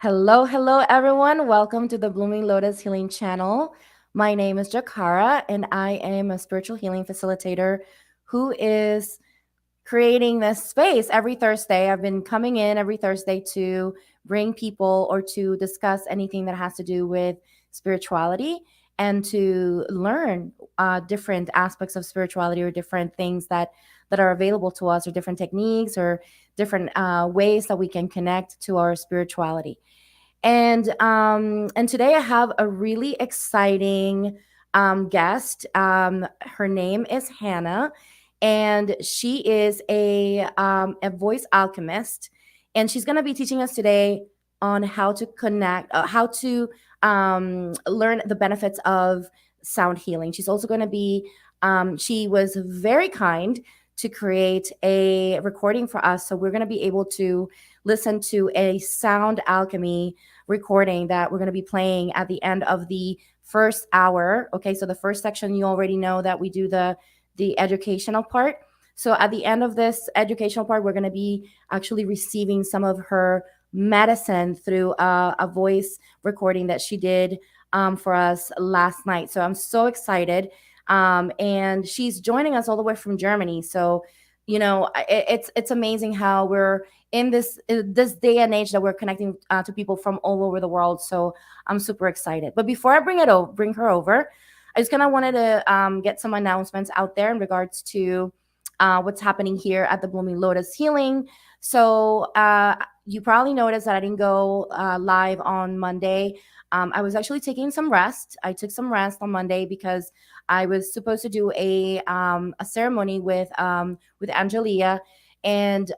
Hello, hello, everyone. Welcome to the Blooming Lotus Healing channel. My name is Jikara, and I am a spiritual healing facilitator who is creating this space every Thursday. I've been coming in every Thursday to bring people or to discuss anything that has to do with spirituality and to learn different aspects of spirituality or different things that are available to us, or different techniques or different ways that we can connect to our spirituality. And today I have a really exciting guest. Her name is Hannah, and she is a voice alchemist, and she's going to be teaching us today on how to connect, how to learn the benefits of sound healing. She's also going to be she was very kind to create a recording for us, so we're going to be able to listen to a sound alchemy recording that we're going to be playing at the end of the first hour. Okay, so the first section, you already know that we do the educational part. So at the end of this educational part, we're going to be actually receiving some of her medicine through a voice recording that she did for us last night. So I'm so excited. And she's joining us all the way from Germany. So, it's amazing how we're in this day and age that we're connecting to people from all over the world. So I'm super excited. But before I bring her over, I just kind of wanted to get some announcements out there in regards to what's happening here at the Blooming Lotus Healing. So you probably noticed that I didn't go live on Monday. I was actually taking some rest. I took some rest on Monday because I was supposed to do a ceremony with Angelia, and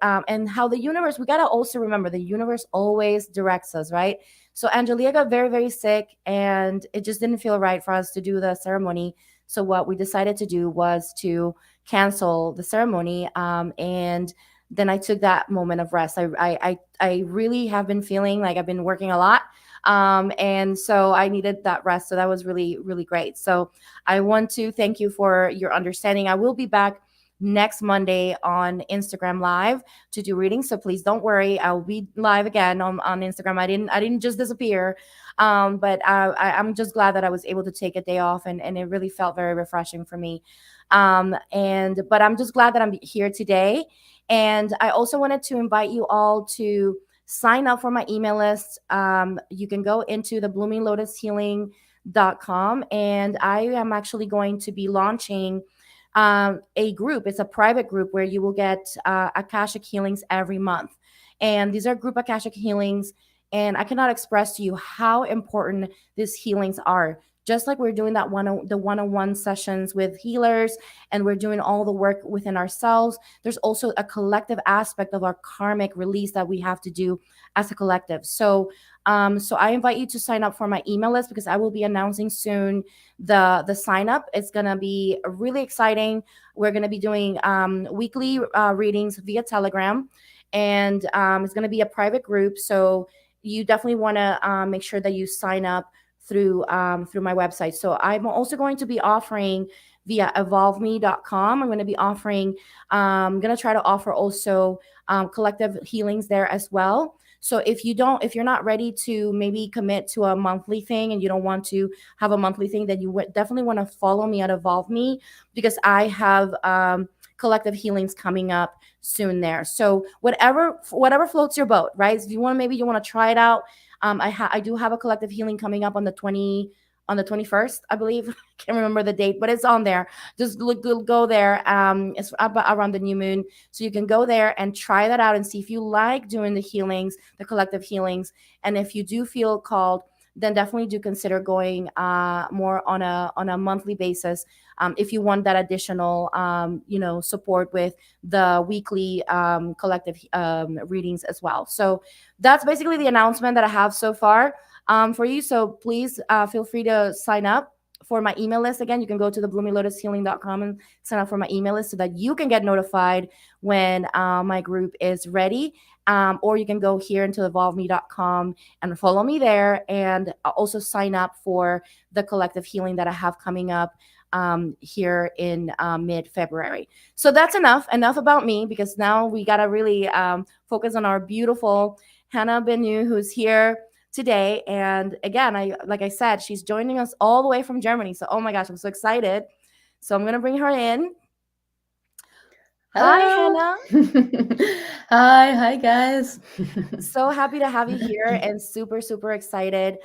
how the universe. We gotta also remember the universe always directs us, right? So Angelia got very, very sick, and it just didn't feel right for us to do the ceremony. So what we decided to do was to cancel the ceremony, and then I took that moment of rest. I really have been feeling like I've been working a lot, and so I needed that rest. So that was really, really great. So I want to thank you for your understanding. I will be back next Monday on Instagram Live to do readings. So please don't worry, I'll be live again on Instagram. I didn't just disappear, but I'm just glad that I was able to take a day off, and it really felt very refreshing for me. And but I'm just glad that I'm here today. And I also wanted to invite you all to sign up for my email list. You can go into the bloominglotushealing.com, and I am actually going to be launching a group. It's a private group where you will get Akashic healings every month. And these are group Akashic healings. And I cannot express to you how important these healings are. Just like we're doing the one-on-one sessions with healers, and we're doing all the work within ourselves, there's also a collective aspect of our karmic release that we have to do as a collective. So I invite you to sign up for my email list, because I will be announcing soon the sign up. It's gonna be really exciting. We're gonna be doing weekly readings via Telegram, and it's gonna be a private group. So you definitely want to make sure that you sign up through my website. So I'm also going to be offering via evolveme.com. I'm going to be offering, I'm going to try to offer also collective healings there as well. So if you're not ready to maybe commit to a monthly thing, and you don't want to have a monthly thing, then you would definitely want to follow me at Evolve Me, because I have collective healings coming up soon there. So whatever floats your boat, right? If you want, maybe you want to try it out. I do have a collective healing coming up on the 21st, I believe. I can't remember the date, but it's on there. Just go there. It's around the new moon, so you can go there and try that out and see if you like doing the healings, the collective healings. And if you do feel called, then definitely do consider going more on a monthly basis, if you want that additional support with the weekly collective readings as well. So that's basically the announcement that I have so far for you. So please feel free to sign up for my email list. Again, you can go to the bloominglotushealing.com and sign up for my email list so that you can get notified when my group is ready. Or you can go here into evolveme.com and follow me there, and also sign up for the collective healing that I have coming up here in mid-February. So that's enough about me, because now we got to really focus on our beautiful Hannah Benu, who's here today. And again, like I said, she's joining us all the way from Germany. So, oh my gosh, I'm so excited. So I'm going to bring her in. Hi, Hello. Hannah. Hi guys. So happy to have you here and super, super excited.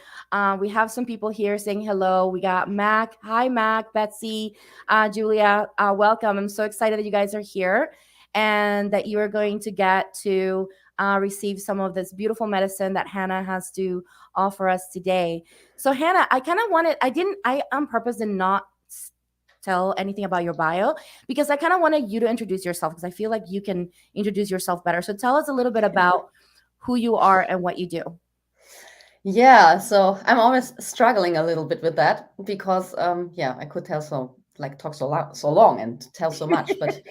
We have some people here saying hello. We got Mac. Hi, Mac, Betsy, Julia. Welcome. I'm so excited that you guys are here and that you are going to get to receive some of this beautiful medicine that Hannah has to offer us today. So, Hannah, I kind of wanted, I on purpose did not tell anything about your bio because I kind of wanted you to introduce yourself because I feel like you can introduce yourself better. So tell us a little bit about who you are and what you do. Yeah, so I'm always struggling a little bit with that because yeah, I could tell talk so long and tell so much, but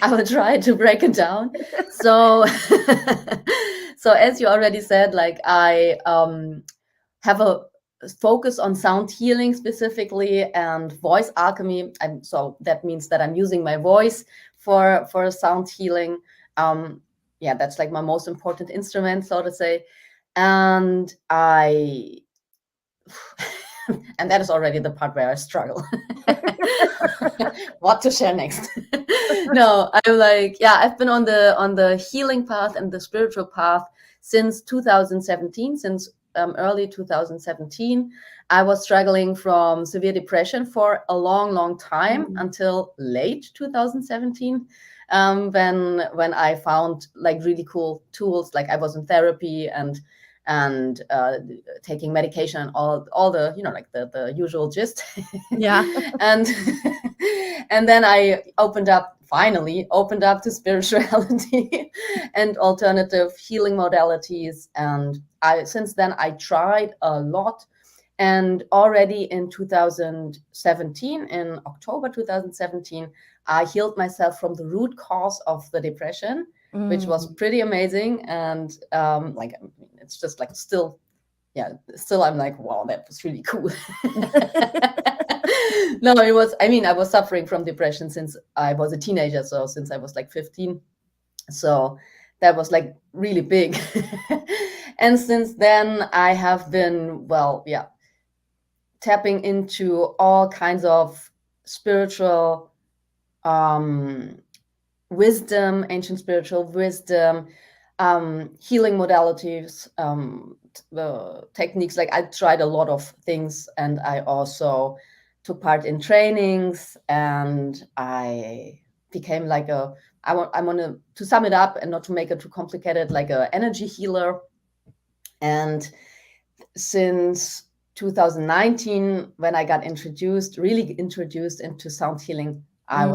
I will try to break it down. So so as you already said, like I have a focus on sound healing specifically and voice alchemy. And so that means that I'm using my voice for sound healing. Yeah, that's like my most important instrument, so to say. And I and that is already the part where I struggle. What to share next? No, I'm like, yeah, I've been on the healing path and the spiritual path since 2017, since early 2017. I was struggling from severe depression for a long time Mm. until late 2017, when I found like really cool tools. Like I was in therapy and taking medication and all the like the usual gist. Yeah. and and then I finally opened up to spirituality and alternative healing modalities, and since then I tried a lot. And already in 2017, in October 2017, I healed myself from the root cause of the depression, which was Mm. pretty amazing. And like it's just like still, yeah, still I'm like, wow, that was really cool. No, it was, I mean, I was suffering from depression since I was a teenager, so since I was like 15. So that was like really big. And since then I have been, well, yeah, tapping into all kinds of spiritual um wisdom, ancient spiritual wisdom, healing modalities, the techniques. Like I tried a lot of things, and I also took part in trainings, and I became like I want to sum it up and not to make it too complicated, like a energy healer. And since 2019, when I got really introduced into sound healing, Mm. I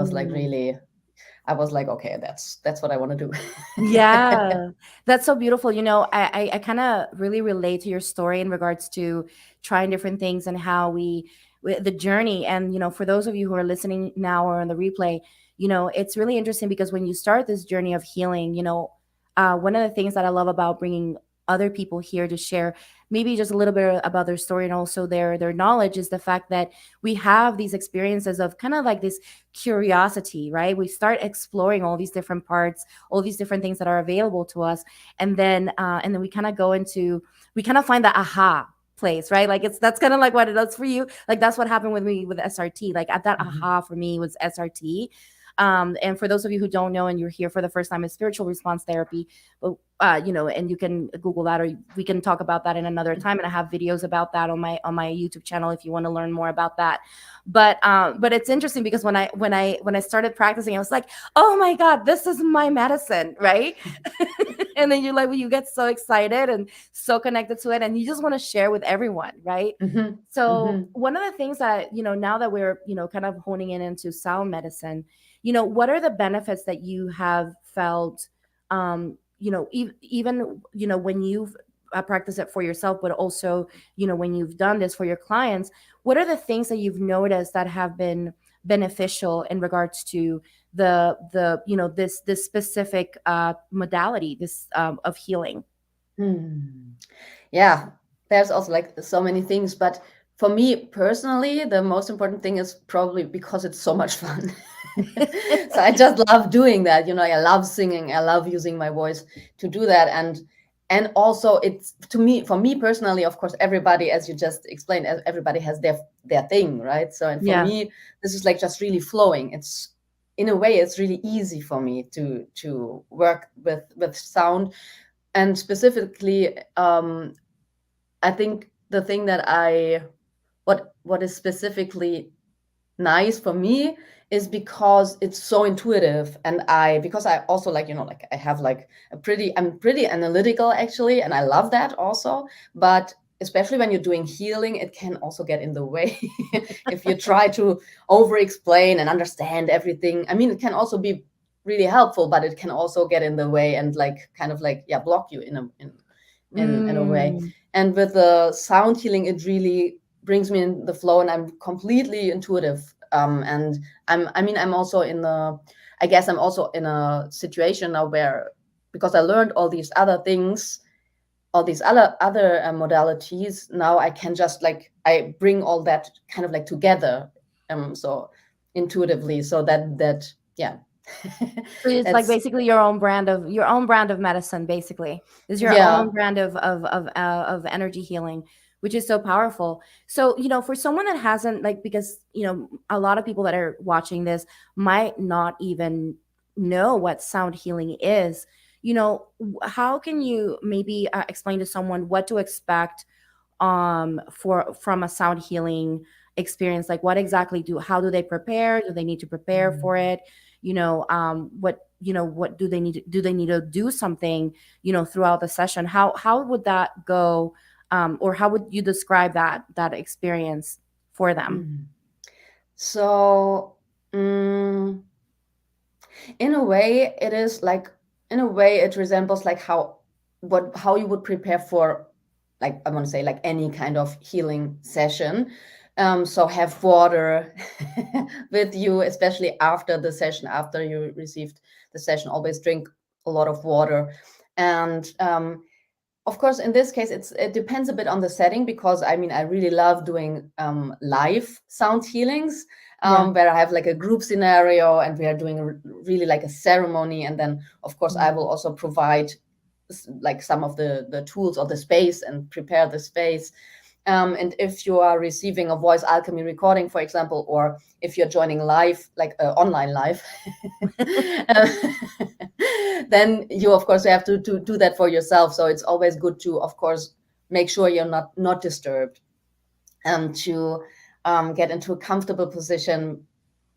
was like, okay, that's what I want to do. Yeah, that's so beautiful. I kind of really relate to your story in regards to trying different things and how the journey. And, for those of you who are listening now or on the replay, it's really interesting because when you start this journey of healing, one of the things that I love about bringing other people here to share maybe just a little bit about their story and also their knowledge is the fact that we have these experiences of kind of like this curiosity, right? We start exploring all these different parts, all these different things that are available to us, and then we kind of we kind of find the aha place, right? Like that's kind of like what it does for you. Like that's what happened with me with SRT. Like at that Mhm. aha for me was SRT. And for those of you who don't know and you're here for the first time, it's spiritual response therapy. But and you can Google that, or we can talk about that in another time. And I have videos about that on my YouTube channel if you want to learn more about that. But it's interesting because when I started practicing, I was like, oh my God, this is my medicine, right? And then you're like, well, you get so excited and so connected to it, and you just want to share with everyone, right? Mhm. So Mhm. one of the things that, now that we're, kind of honing in into sound medicine, what are the benefits that you have felt, even, when you've practiced it for yourself, but also, when you've done this for your clients, what are the things that you've noticed that have been beneficial in regards to this specific modality, this of healing? Hmm. Yeah, there's also like so many things, but for me personally, the most important thing is probably because it's so much fun. So I just love doing that. I love singing. I love using my voice to do that. And and also it's, to me, for me personally, of course, everybody, as you just explained, everybody has their thing, right? So, and for Yeah. me, this is like just really flowing. It's, in a way, it's really easy for me to work with sound. And specifically, I think the thing that what is specifically nice for me is because it's so intuitive, and because I also, like, like, I have like I'm pretty analytical actually, and I love that also. But especially when you're doing healing, it can also get in the way if you try to over explain and understand everything. I mean, it can also be really helpful, but it can also get in the way and like kind of like, yeah, block you in a way. Mm. And with the sound healing, it really brings me in the flow, and I'm completely intuitive. And I mean, I'm also in the, I guess I'm also in a situation now where, because I learned all these other things, all these other modalities, now I can just like, I bring all that kind of like together, so intuitively, so that yeah. So it's like That's, basically your own brand of medicine. Basically, is your yeah. own brand of energy healing, which is so powerful. So for someone that hasn't, like, because a lot of people that are watching this might not even know what sound healing is. How can you maybe explain to someone what to expect from a sound healing experience? Like, what exactly how do they prepare? Do they need to prepare for it? What do they need to do something throughout the session? How would that go? Or how would you describe that experience for them? Mhm. So, mm, in a way, it is like, in a way, it resembles like how you would prepare for, like, I want to say, like any kind of healing session. So have water with you, especially after the session, after you received the session. Always drink a lot of water. And of course, in this case, it depends a bit on the setting, because I mean, I really love doing live sound healings, Yeah. where I have like a group scenario and we are doing really like a ceremony. And then, of course, I will also provide like some of the tools or the space and prepare the space. And if you are receiving a voice alchemy recording, for example, or if you're joining live, like online live, uh, then you, of course, have to do that for yourself. So it's always good to, of course, make sure you're not disturbed, and to get into a comfortable position.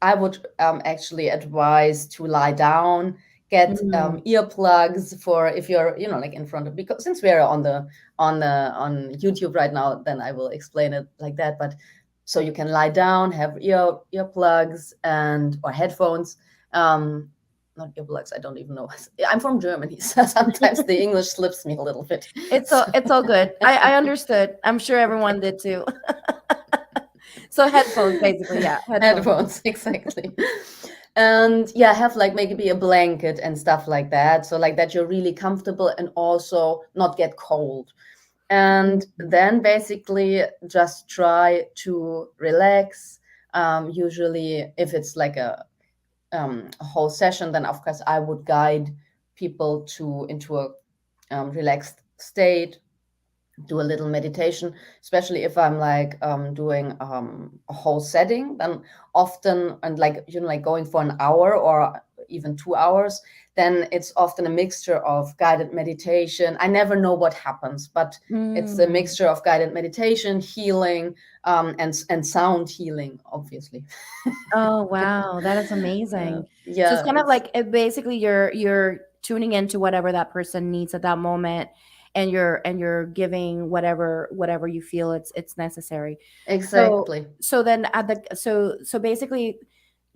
I would actually advise to lie down, get Mm. earplugs for if you're, like in front of, because since we're on YouTube right now, then I will explain it like that. But so you can lie down, have earplugs and or headphones. Not earplugs. I don't even know. I'm from Germany, so sometimes the English slips me a little bit. So It's all good. I understood. I'm sure everyone did too. So headphones, basically, yeah, headphones. headphones, exactly. And yeah, have like maybe a blanket and stuff like that, so like that you're really comfortable and also not get cold. And then basically just try to relax. Usually if it's like a whole session, then of course I would guide people into a relaxed state, do a little meditation, especially if I'm like doing a whole setting. Then often, and like, like going for an hour or even 2 hours, then it's often a mixture of guided meditation. I never know what happens, but it's a Mm. mixture of guided meditation, healing, and sound healing, obviously. Oh, wow, that is amazing. So it's Yeah, kind of it's like basically you're tuning into whatever that person needs at that moment, and you're giving whatever you feel it's necessary. So exactly. then at the so basically,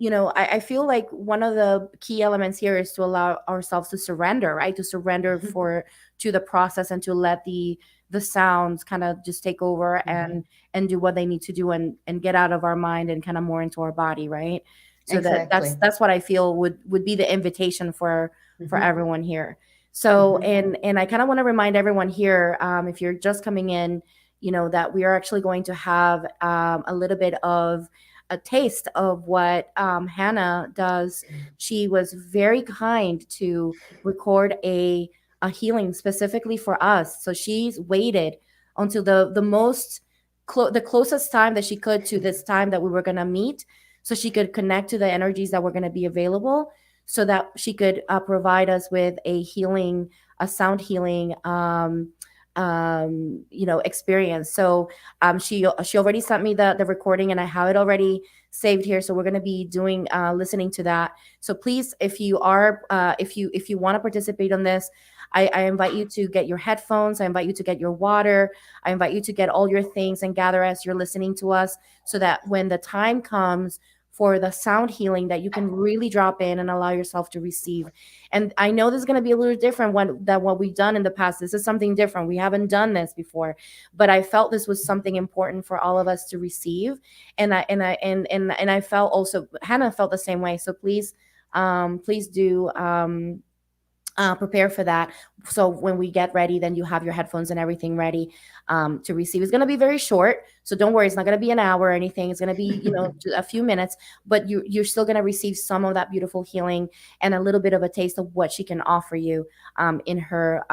I feel like one of the key elements here is to allow ourselves to surrender, right? To surrender to the process, and to let the sounds kind of just take over and do what they need to do, and get out of our mind and kind of more into our body, right? So that's Exactly. that's what I feel would be the invitation for Hmm. everyone here. So Hmm. and I kind of want to remind everyone here, if you're just coming in, that we are actually going to have a little bit of a taste of what Hannah does. She was very kind to record a healing specifically for us. So she's waited until the closest time that she could to this time that we were going to meet, so she could connect to the energies that were going to be available, so that she could provide us with a healing, a sound healing experience. So she already sent me the recording, and I have it already saved here, so we're going to be doing listening to that. So please, if you are if you want to participate on this, I invite you to get your headphones, I invite you to get your water, I invite you to get all your things and gather as you're listening to us, so that when the time comes for the sound healing, that you can really drop in and allow yourself to receive. And I know this is going to be a little different than what we've done in the past. This is something different. We haven't done this before, but I felt this was something important for all of us to receive. And I felt also Hannah felt the same way. So please do prepare for that. So when we get ready, then you have your headphones and everything ready to receive. It's going to be very short, so don't worry. It's not going to be an hour or anything. It's going to be a few minutes, but you're still going to receive some of that beautiful healing and a little bit of a taste of what she can offer you in her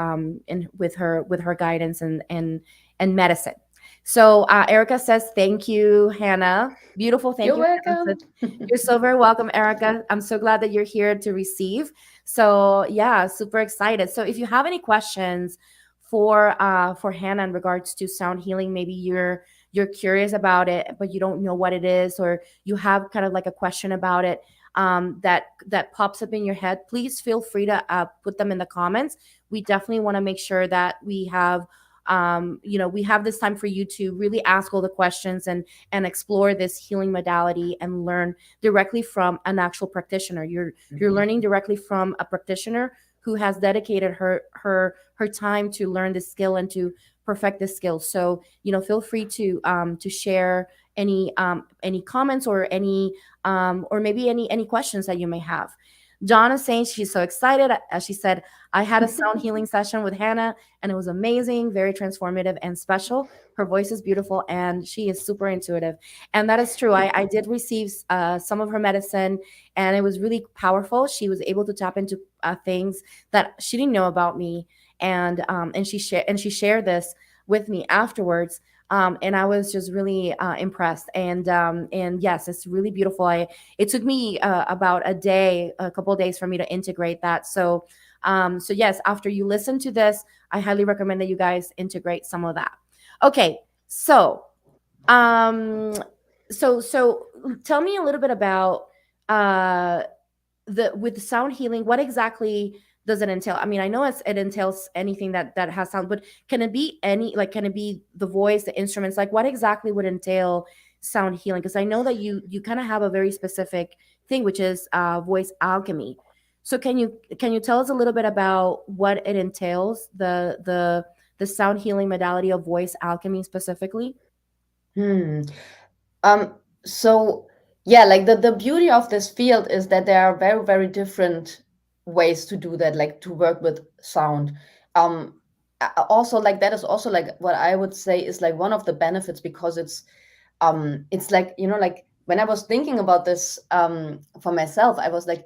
with her guidance and medicine. So Erica says, thank you, Hannah. Beautiful. Thank You're you, Hannah. welcome. You're so very welcome, Erica. I'm so glad that you're here to receive. So yeah, super excited. So if you have any questions for Hannah in regards to sound healing, maybe you're curious about it, but you don't know what it is, or you have kind of like a question about it that pops up in your head, please feel free to put them in the comments. We definitely want to make sure that we have we have this time for you to really ask all the questions and explore this healing modality and learn directly from an actual practitioner. You're learning directly from a practitioner who has dedicated her time to learn this skill and to perfect this skill. So feel free to share any comments or any or maybe any questions that you may have. Dawn is saying she's so excited. As she said, I had a sound healing session with Hannah and it was amazing, very transformative and special. Her voice is beautiful and she is super intuitive. And that is true. I did receive some of her medicine and it was really powerful. She was able to tap into things that she didn't know about me. And she shared this with me afterwards. And I was just really impressed. And yes, it's really beautiful. It took me about a couple of days for me to integrate that. So yes, after you listen to this, I highly recommend that you guys integrate some of that. Okay, so so tell me a little bit about with the sound healing. What exactly does it entail? I mean, I know it entails anything that has sound, but can it be can it be the voice, the instruments? Like, what exactly would entail sound healing? Because I know that you kind of have a very specific thing, which is voice alchemy. So can you tell us a little bit about what it entails, the sound healing modality of voice alchemy specifically? So yeah, like the beauty of this field is that there are very, very different ways to do that, like to work with sound. Also, like that is also like what I would say is like one of the benefits, because it's like, like when I was thinking about this for myself, I was like,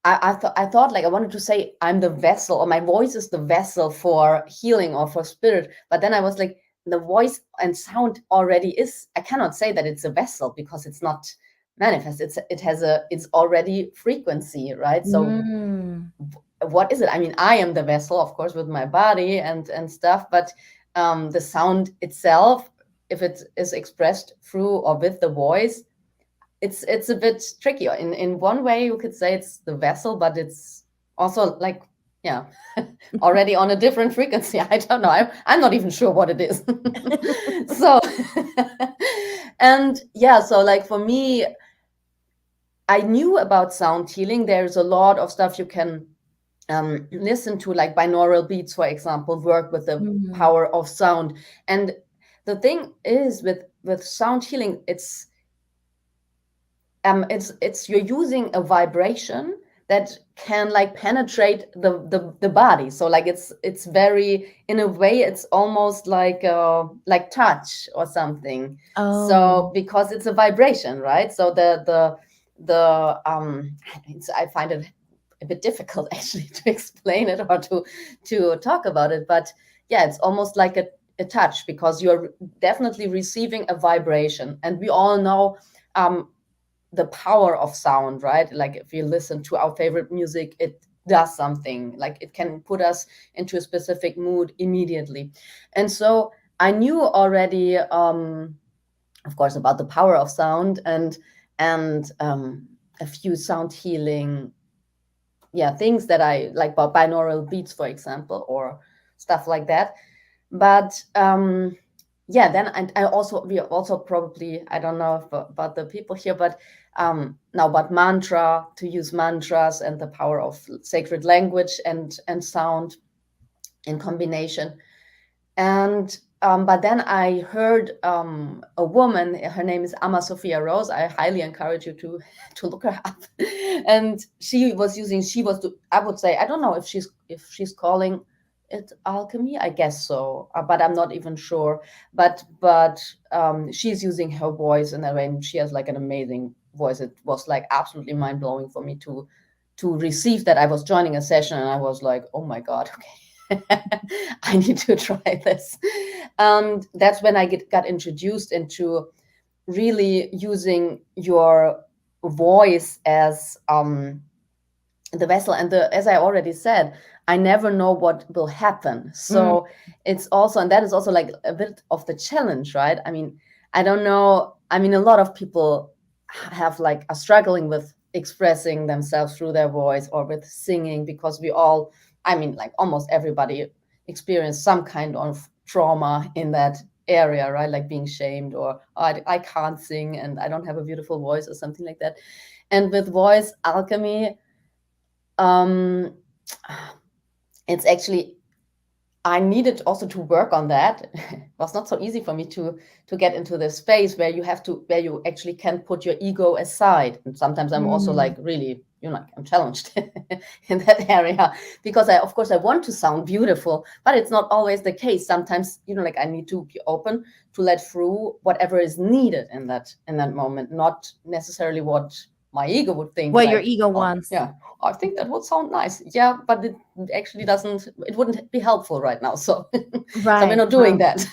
I thought like I wanted to say I'm the vessel, or my voice is the vessel for healing or for spirit. But then I was like, the voice and sound already is, I cannot say that it's a vessel because it's not manifest. It's already frequency, right? So what is it? I mean, I am the vessel, of course, with my body and stuff, but the sound itself, if it is expressed through or with the voice, it's a bit tricky. In one way, you could say it's the vessel, but it's also like, yeah, already on a different frequency. I don't know. I'm not even sure what it is. So, and yeah, so like for me, I knew about sound healing. There's a lot of stuff you can listen to, like binaural beats, for example, work with the power of sound. And the thing is with sound healing, it's you're using a vibration that can like penetrate the body. So like it's very, in a way, it's almost like touch or something. Oh. So because it's a vibration, right? So I find it a bit difficult actually to explain it or to talk about it. But yeah, it's almost like a touch, because you're definitely receiving a vibration. And we all know the power of sound, right? Like if you listen to our favorite music, it does something, like it can put us into a specific mood immediately. And so I knew already, of course, about the power of sound, and a few sound healing, yeah, things that I like, about binaural beats, for example, or stuff like that. But yeah, then I also, we also probably, I don't know if, about the people here, but now about mantra, to use mantras and the power of sacred language and sound in combination. And but then I heard a woman, her name is Ama Sophia Rose. I highly encourage you to look her up. And she was using, I would say, I don't know if she's calling it alchemy. I guess so, but I'm not even sure. But she's using her voice in a way, and she has like an amazing voice. It was like absolutely mind blowing for me to receive that. I was joining a session and I was like, oh my God, okay. I need to try this. And that's when I got introduced into really using your voice as the vessel. And as I already said, I never know what will happen. So it's also, and that is also like a bit of the challenge, right? I mean, I don't know. I mean, a lot of people have like are struggling with expressing themselves through their voice or with singing, because we all, I mean, like almost everybody experience some kind of trauma in that area, right? Like being shamed, or oh, I can't sing and I don't have a beautiful voice, or something like that. And with voice alchemy, it's actually, I needed also to work on that. It was not so easy for me to get into this space where you actually can put your ego aside. And sometimes I'm also like really, I'm challenged in that area, because of course I want to sound beautiful, but it's not always the case. Sometimes, like I need to be open to let through whatever is needed in that moment, not necessarily what my ego would think. What like, your ego oh, wants. yeah, I think that would sound nice. Yeah, but it actually doesn't, it wouldn't be helpful right now. So, so we're Right. not doing that.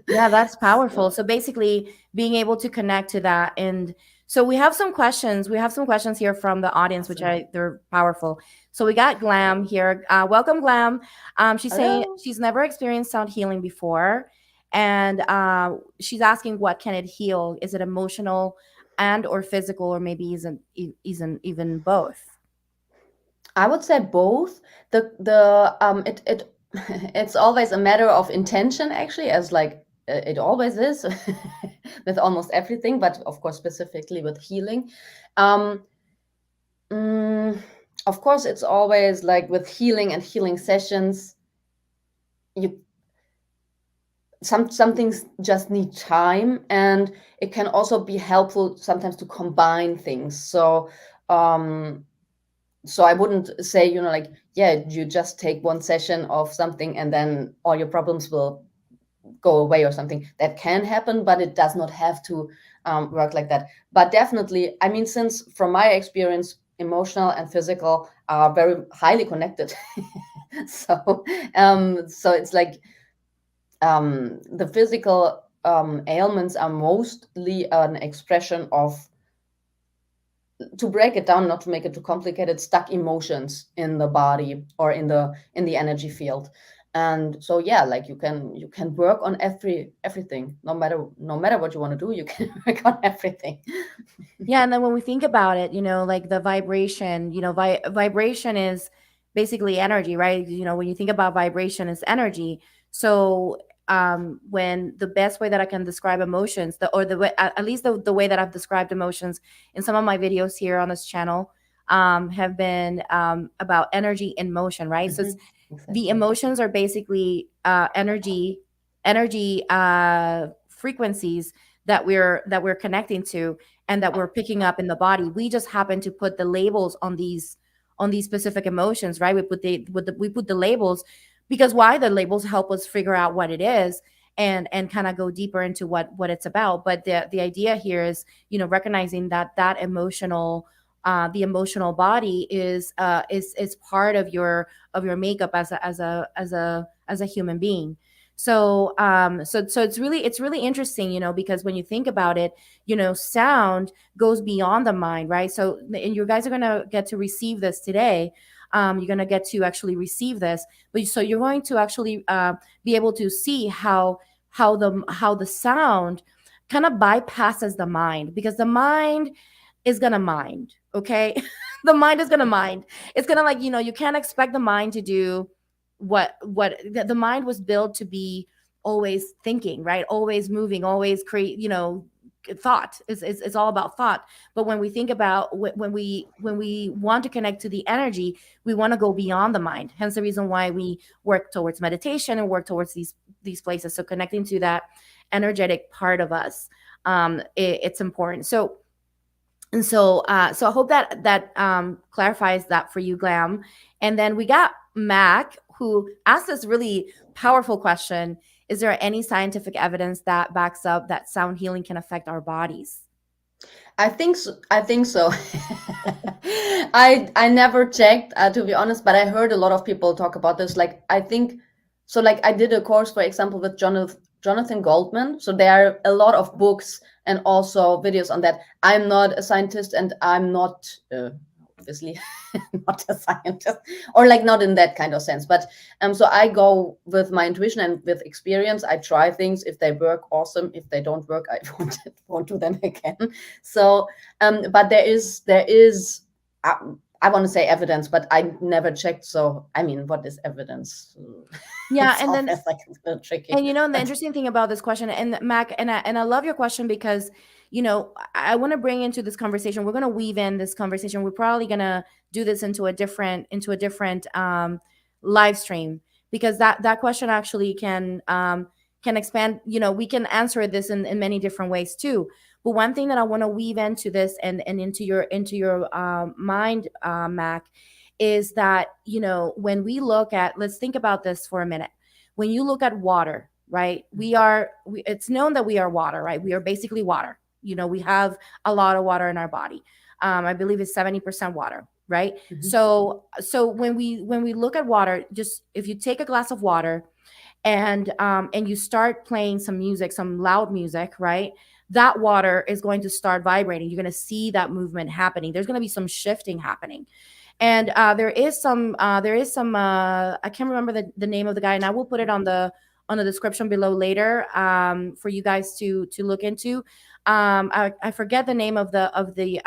Yeah, that's powerful. So basically being able to connect to that. And so we have some questions. We have some questions here from the audience, which they're powerful. So we got Glam here. Welcome, Glam. She's saying Hello. she's never experienced sound healing before. And she's asking, what can it heal? Is it emotional and or physical, or maybe isn't even both? I would say both. It it's always a matter of intention, actually, as like it always is with almost everything, but of course specifically with healing. Um, mm, of course, it's always like with healing and healing sessions, you some things just need time, and it can also be helpful sometimes to combine things. So I wouldn't say, like, yeah, you just take one session of something and then all your problems will go away or something. That can happen, but it does not have to work like that. But definitely, I mean, since from my experience, emotional and physical are very highly connected. So it's like the physical ailments are mostly an expression of, to break it down, not to make it too complicated, stuck emotions in the body or in the energy field. And so yeah, like you can work on everything, no matter what you want to do, you can work on everything. Yeah, and then when we think about it, like the vibration, vibration is basically energy, right? When you think about vibration, is energy. So when the best way that I can describe emotions, the way, at least the way that I've described emotions in some of my videos here on this channel, have been about energy in motion, right? So it's, Exactly. the emotions are basically energy frequencies that we're connecting to and that we're picking up in the body. We just happen to put the labels on these specific emotions, right? We put the labels because why? The labels help us figure out what it is and kind of go deeper into what it's about. But the idea here is, recognizing that emotional the emotional body is part of your makeup as a human being. So it's really interesting, you know, because when you think about it, you know, sound goes beyond the mind, right? So, and you guys are gonna get to receive this today. You're gonna get to actually receive this, but so you're going to actually be able to see how the sound kind of bypasses the mind, because the mind is gonna mind, okay? The mind is gonna mind. It's gonna, like, you know, you can't expect the mind to do what the mind was built to be, always thinking, right? Always moving, always create, you know, thought is all about thought. But when we think about when we want to connect to the energy, we want to go beyond the mind. Hence the reason why we work towards meditation and work towards these places. So connecting to that energetic part of us, it's important. So I hope that clarifies that for you, Glam. And then we got Mac, who asked this really powerful question: is there any scientific evidence that backs up that sound healing can affect our bodies? I think so. I think so. I never checked, to be honest, but I heard a lot of people talk about this. Like, I think so. Like, I did a course, for example, with Jonathan Goldman. So there are a lot of books and also videos on that. I'm not a scientist, and I'm not obviously not a scientist, or like not in that kind of sense. But so I go with my intuition and with experience. I try things. If they work, awesome. If they don't work, I won't do them again. So but there is I want to say evidence, but I never checked. So I mean, what is evidence? Yeah, It's and then always like a little tricky. and you know, and the interesting thing about this question, and Mac, and I love your question, because you know, I want to bring into this conversation. We're going to weave in this conversation. We're probably going to do this into a different live stream, because that question actually can expand. You know, we can answer this in many different ways too. But one thing that I want to weave into this and into your mind, Mac, is that, you know, when we look at, let's think about this for a minute. When you look at water, right? It's known that we are water, right? We are basically water. You know, we have a lot of water in our body. I believe it's 70% water, right? Mhm. So when we look at water, just if you take a glass of water and you start playing some music, some loud music, right? That water is going to start vibrating. You're going to see that movement happening. There's going to be some shifting happening. And there is some I can't remember the name of the guy, and I will put it on the description below later, for you guys to look into. I forget the name of the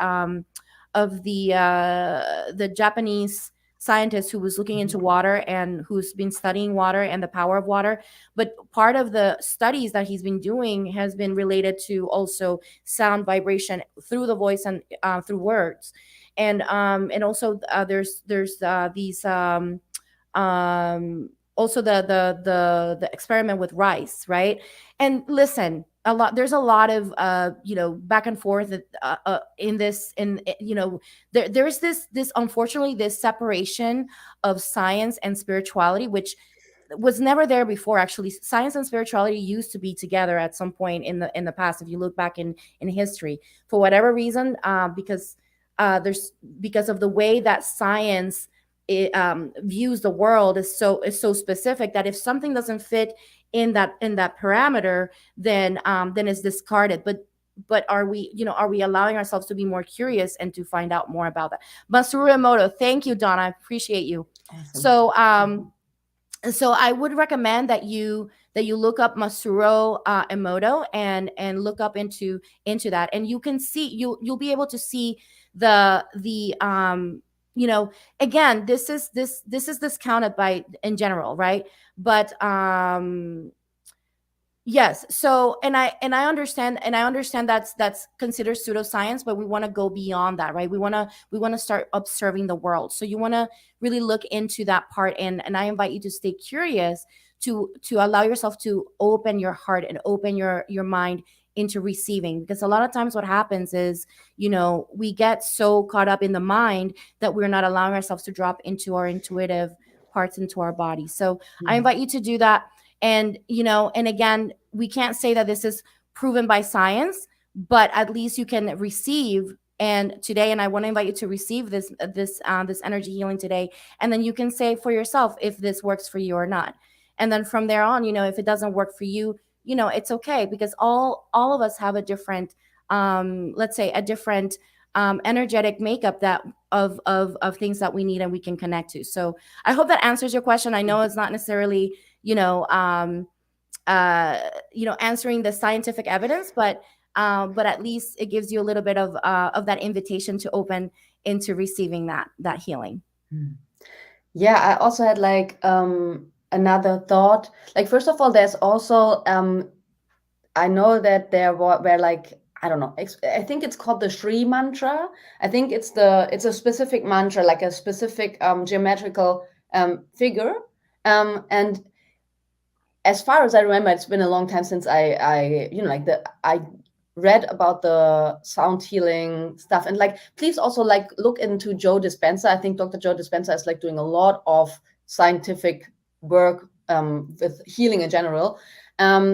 Japanese scientist who was looking into water and who's been studying water and the power of water. But part of the studies that he's been doing has been related to also sound vibration through the voice and through words. And also there's these also the experiment with rice, right? And listen, there's a lot of you know, back and forth in this, in you know, there's this unfortunately this separation of science and spirituality, which was never there before. Actually, science and spirituality used to be together at some point in the past, if you look back in history. For whatever reason, there's because of the way that science views the world is so specific, that if something doesn't fit in that parameter, then it's discarded. But are we, you know, are we allowing ourselves to be more curious and to find out more about that? Masaru Emoto, thank you, Donna, I appreciate you. Awesome. So I would recommend that you look up Masuro Emoto and look up into that, and you can see, you'll be able to see the you know, again, this is discounted by in general, right? But yes. So, and I understand that's considered pseudoscience, but we want to go beyond that, right? We want to start observing the world. So you want to really look into that part, and I invite you to stay curious, to allow yourself to open your heart and open your mind into receiving. Because a lot of times what happens is, you know, we get so caught up in the mind that we're not allowing ourselves to drop into our intuitive parts, into our body. So I Mhm. invite you to do that. And, you know, and again, we can't say that this is proven by science, but at least you can receive and today, and I want to invite you to receive this energy healing today, and then you can say for yourself if this works for you or not. And then from there on, if it doesn't work for you, it's okay, because all of us have a different, let's say, a different energetic makeup that of things that we need and we can connect to. So I hope that answers your question. I know it's not necessarily, answering the scientific evidence, but at least it gives you a little bit of that invitation to open into receiving that healing. Yeah, I also had like another thought. Like, first of all, there's also I know that there were like, I don't know, I think it's called the Shri mantra. I think it's a specific mantra, like a specific geometrical figure. And as far as I remember, it's been a long time since I read about the sound healing stuff. And like, please also like look into Joe Dispenza. I think Dr. Joe Dispenza is like doing a lot of scientific work with healing in general.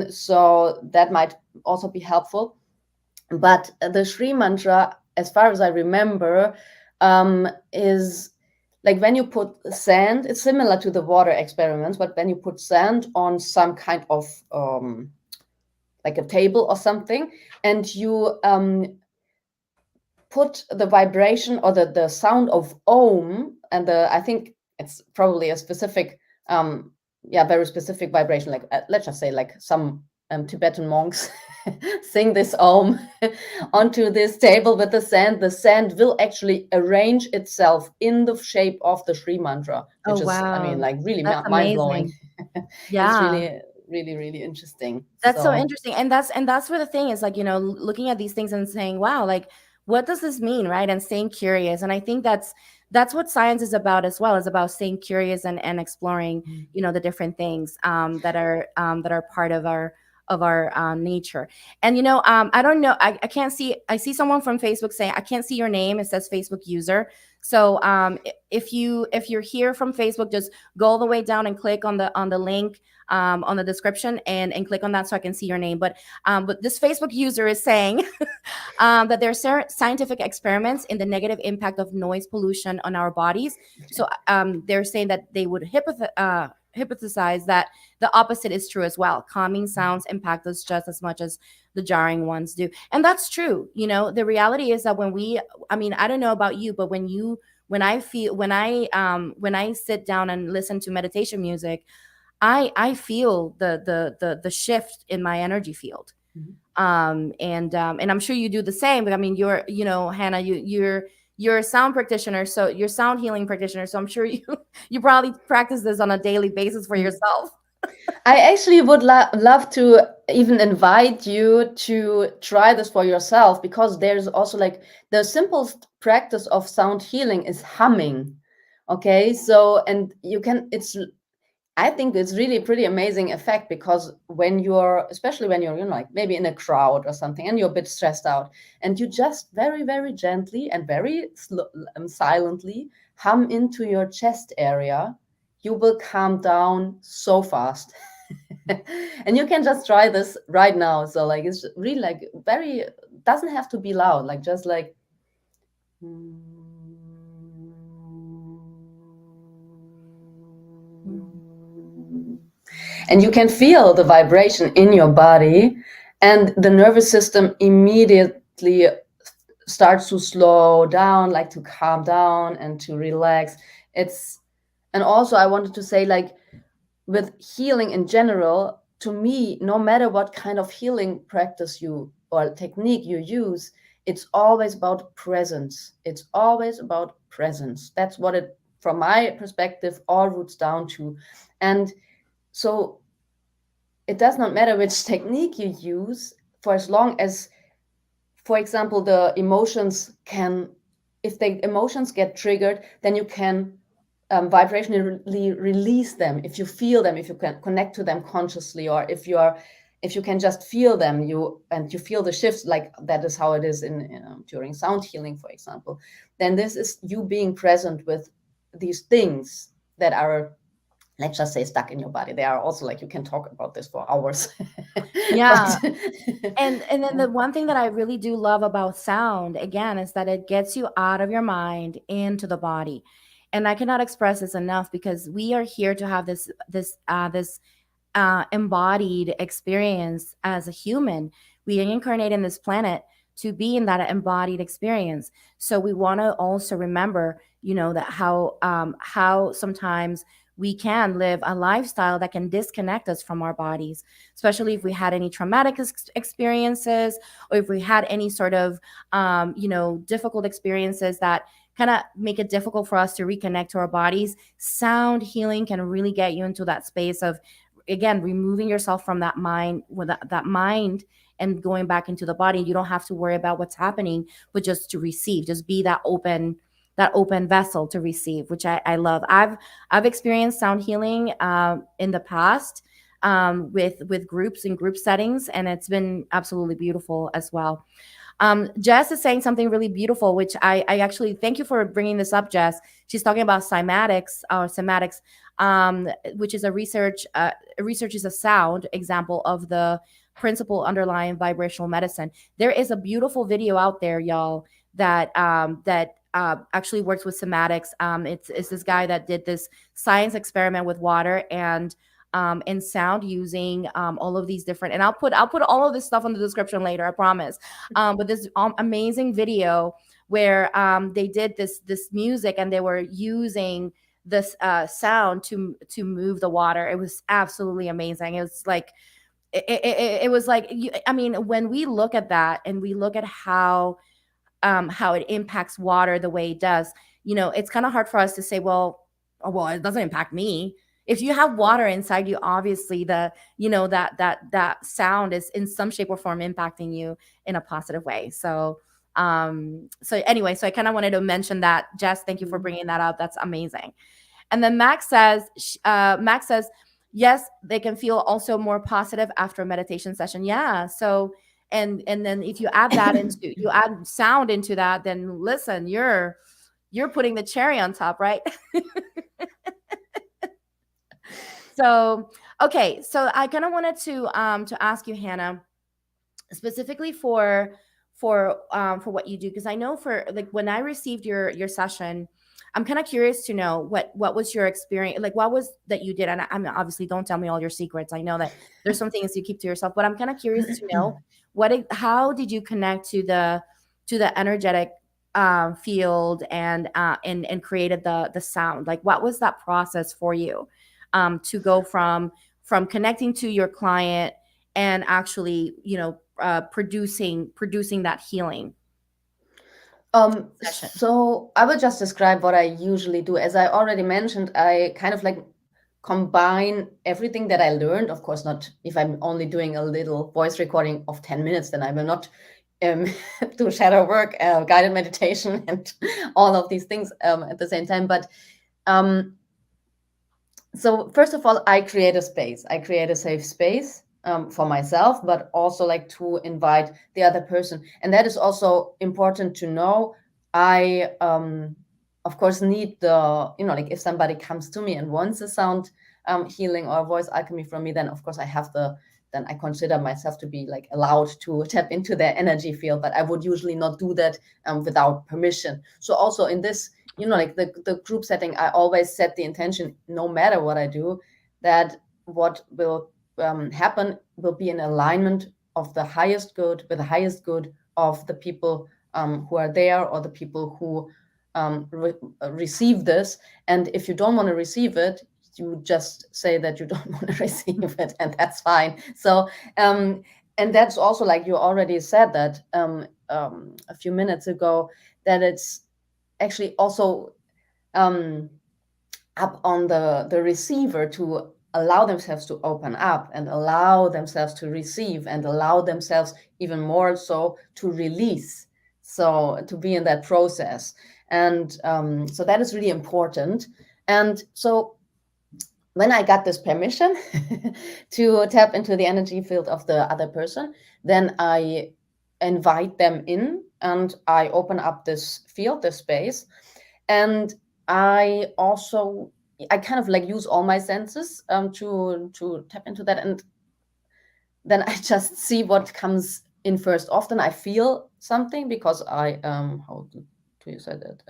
So that might also be helpful. But the Shri mantra, as far as I remember, is like when you put sand, it's similar to the water experiments, but when you put sand on some kind of like a table or something, and you put the vibration or the sound of Om, and I think it's probably a specific, very specific vibration, like let's just say like some Tibetan monks sing this Om onto this table with the sand will actually arrange itself in the shape of the Shri mantra, which is, I mean, like really mind-blowing. Yeah. It's really, really, really interesting. That's so interesting. And that's where the thing is, like, looking at these things and saying, wow, like, what does this mean, right? And staying curious. And I think that's what science is about as well, is about staying curious and exploring, the different things that are part of our nature. And I don't know, I can't see, I see someone from Facebook saying, I can't see your name, it says Facebook user. So if you're here from Facebook, just go all the way down and click on the link on the description and click on that so I can see your name. But this Facebook user is saying that there are scientific experiments in the negative impact of noise pollution on our bodies. So they're saying that they would hypothesize that the opposite is true as well. Calming sounds impact us just as much as the jarring ones do. And that's true. The reality is that I don't know about you, but when I sit down and listen to meditation music, I feel the shift in my energy field. And I'm sure you do the same. But I mean, you're, Hannah, you're a sound practitioner, so you're sound healing practitioner. So I'm sure you probably practice this on a daily basis for yourself. I actually would love to even invite you to try this for yourself, because there's also like the simplest practice of sound healing is humming. Okay, so and you can, I think it's really pretty amazing effect, because especially when you're, like maybe in a crowd or something and you're a bit stressed out, and you just very, very gently and very silently hum into your chest area, you will calm down so fast. And you can just try this right now. So like, it's really like doesn't have to be loud, like just like, and you can feel the vibration in your body, and the nervous system immediately starts to slow down, like to calm down and to relax. And also I wanted to say, like, with healing in general, to me, no matter what kind of healing practice or technique you use, it's always about presence. It's always about presence. That's what it, from my perspective, all roots down to. And so it does not matter which technique you use, for as long as, for example, the emotions if the emotions get triggered, then you can vibrationally release them. If you feel them, if you can connect to them consciously, or if you can just feel them, you feel the shifts, like that is how it is during sound healing, for example, then this is you being present with these things that are let's just say, stuck in your body. They are also like, you can talk about this for hours. Yeah. But And then the one thing that I really do love about sound, again, is that it gets you out of your mind into the body. And I cannot express this enough, because we are here to have this embodied experience as a human. We incarnate in this planet to be in that embodied experience. So we want to also remember, that how sometimes we can live a lifestyle that can disconnect us from our bodies, especially if we had any traumatic experiences, or if we had any sort of difficult experiences that kind of make it difficult for us to reconnect to our bodies. Sound healing can really get you into that space of, again, removing yourself from that mind, with that mind, and going back into the body. You don't have to worry about what's happening, but just to receive, just be that open vessel to receive, which I love. I've experienced sound healing in the past, with groups and group settings, and it's been absolutely beautiful as well. Jess is saying something really beautiful, which I actually thank you for bringing this up, Jess. She's talking about cymatics, which is research is a sound example of the principle underlying vibrational medicine. There is a beautiful video out there, y'all, that actually works with cymatics. It's this guy that did this science experiment with water and sound, using all of these different, and I'll put all of this stuff in the description later, I promise. But this amazing video where they did this music, and they were using this sound to move the water. It was absolutely amazing. It was like it was like, I mean, when we look at that and we look at how it impacts water the way it does, it's kind of hard for us to say, well, oh, well, it doesn't impact me. If you have water inside you, obviously that sound is in some shape or form impacting you in a positive way. So anyway, so I kind of wanted to mention that. Jess, thank you for bringing that up. That's amazing. And then Max says, yes, they can feel also more positive after a meditation session. Yeah. So, and then if you add sound into that, then listen, you're putting the cherry on top, right? So, okay. So I kind of wanted to ask you, Hannah, specifically for what you do, because I know, for like, when I received your session, I'm kind of curious to know what was your experience, like what was that you did. And I mean, obviously, don't tell me all your secrets. I know that there's some things you keep to yourself, but I'm kind of curious to know how did you connect to the energetic field, and created the sound. Like, what was that process for you, to go from connecting to your client and actually, producing that healing session. So I will just describe what I usually do. As I already mentioned, I kind of like combine everything that I learned. Of course, not if I'm only doing a little voice recording of 10 minutes, then I will not do shadow work, guided meditation, and all of these things at the same time. But so first of all, I create a space. I create a safe space for myself, but also like to invite the other person. And that is also important to know. I, of course, need like if somebody comes to me and wants a sound healing or voice alchemy from me, then of course then I consider myself to be like allowed to tap into their energy field. But I would usually not do that without permission. So also in this, like the group setting, I always set the intention, no matter what I do, that what will happen will be in alignment of the highest good, with the highest good of the people who are there, or the people who receive this. And if you don't want to receive it, you just say that you don't want to receive it, and that's fine. So and that's also, like you already said that a few minutes ago, that it's actually also up on the receiver to allow themselves to open up, and allow themselves to receive, and allow themselves even more so to release, so to be in that process. And so that is really important. And so when I got this permission to tap into the energy field of the other person, then I invite them in, and I open up this field, this space. And I also I kind of like use all my senses to tap into that, and then I just see what comes in first. Often I feel something because I how do you say that,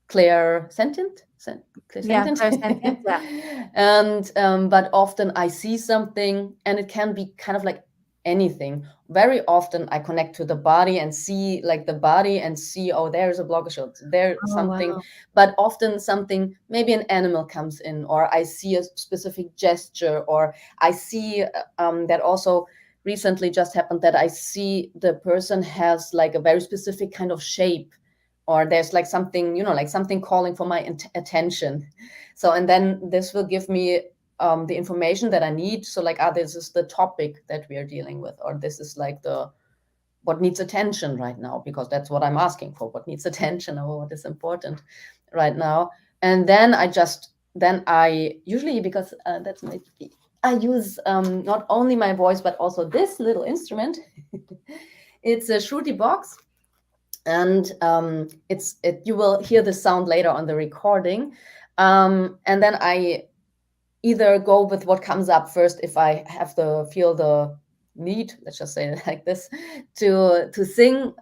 clairsentient, Yeah, clairsentient. clairsentient. Yeah. And but often I see something, and it can be kind of like anything. Very often I connect to the body and see like the body and see, oh, there's a blockage, or there's Oh something. wow. But often something, maybe an animal comes in, or I see a specific gesture, or I see that also recently just happened that I see the person has like a very specific kind of shape, or there's like something, like something calling for my attention. So, and then this will give me the information that I need. So like, this is the topic that we are dealing with, or this is like the what needs attention right now, because that's what I'm asking for, what needs attention, or what is important right now. And then I usually, because that's my, I use not only my voice but also this little instrument. It's a shruti box, and you will hear the sound later on the recording. And then I either go with what comes up first, if I have to feel the need, let's just say it like this, to sing.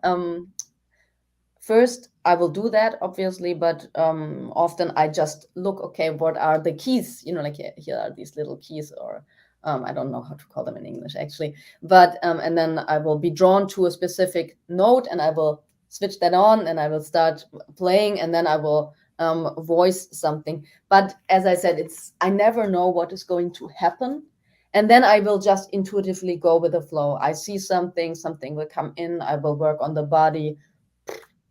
First, I will do that, obviously, but often I just look, okay, what are the keys? Like here are these little keys, or I don't know how to call them in English, actually. But and then I will be drawn to a specific note, and I will switch that on, and I will start playing, and then I will voice something. But as I said, I never know what is going to happen. And then I will just intuitively go with the flow. I see something will come in, I will work on the body.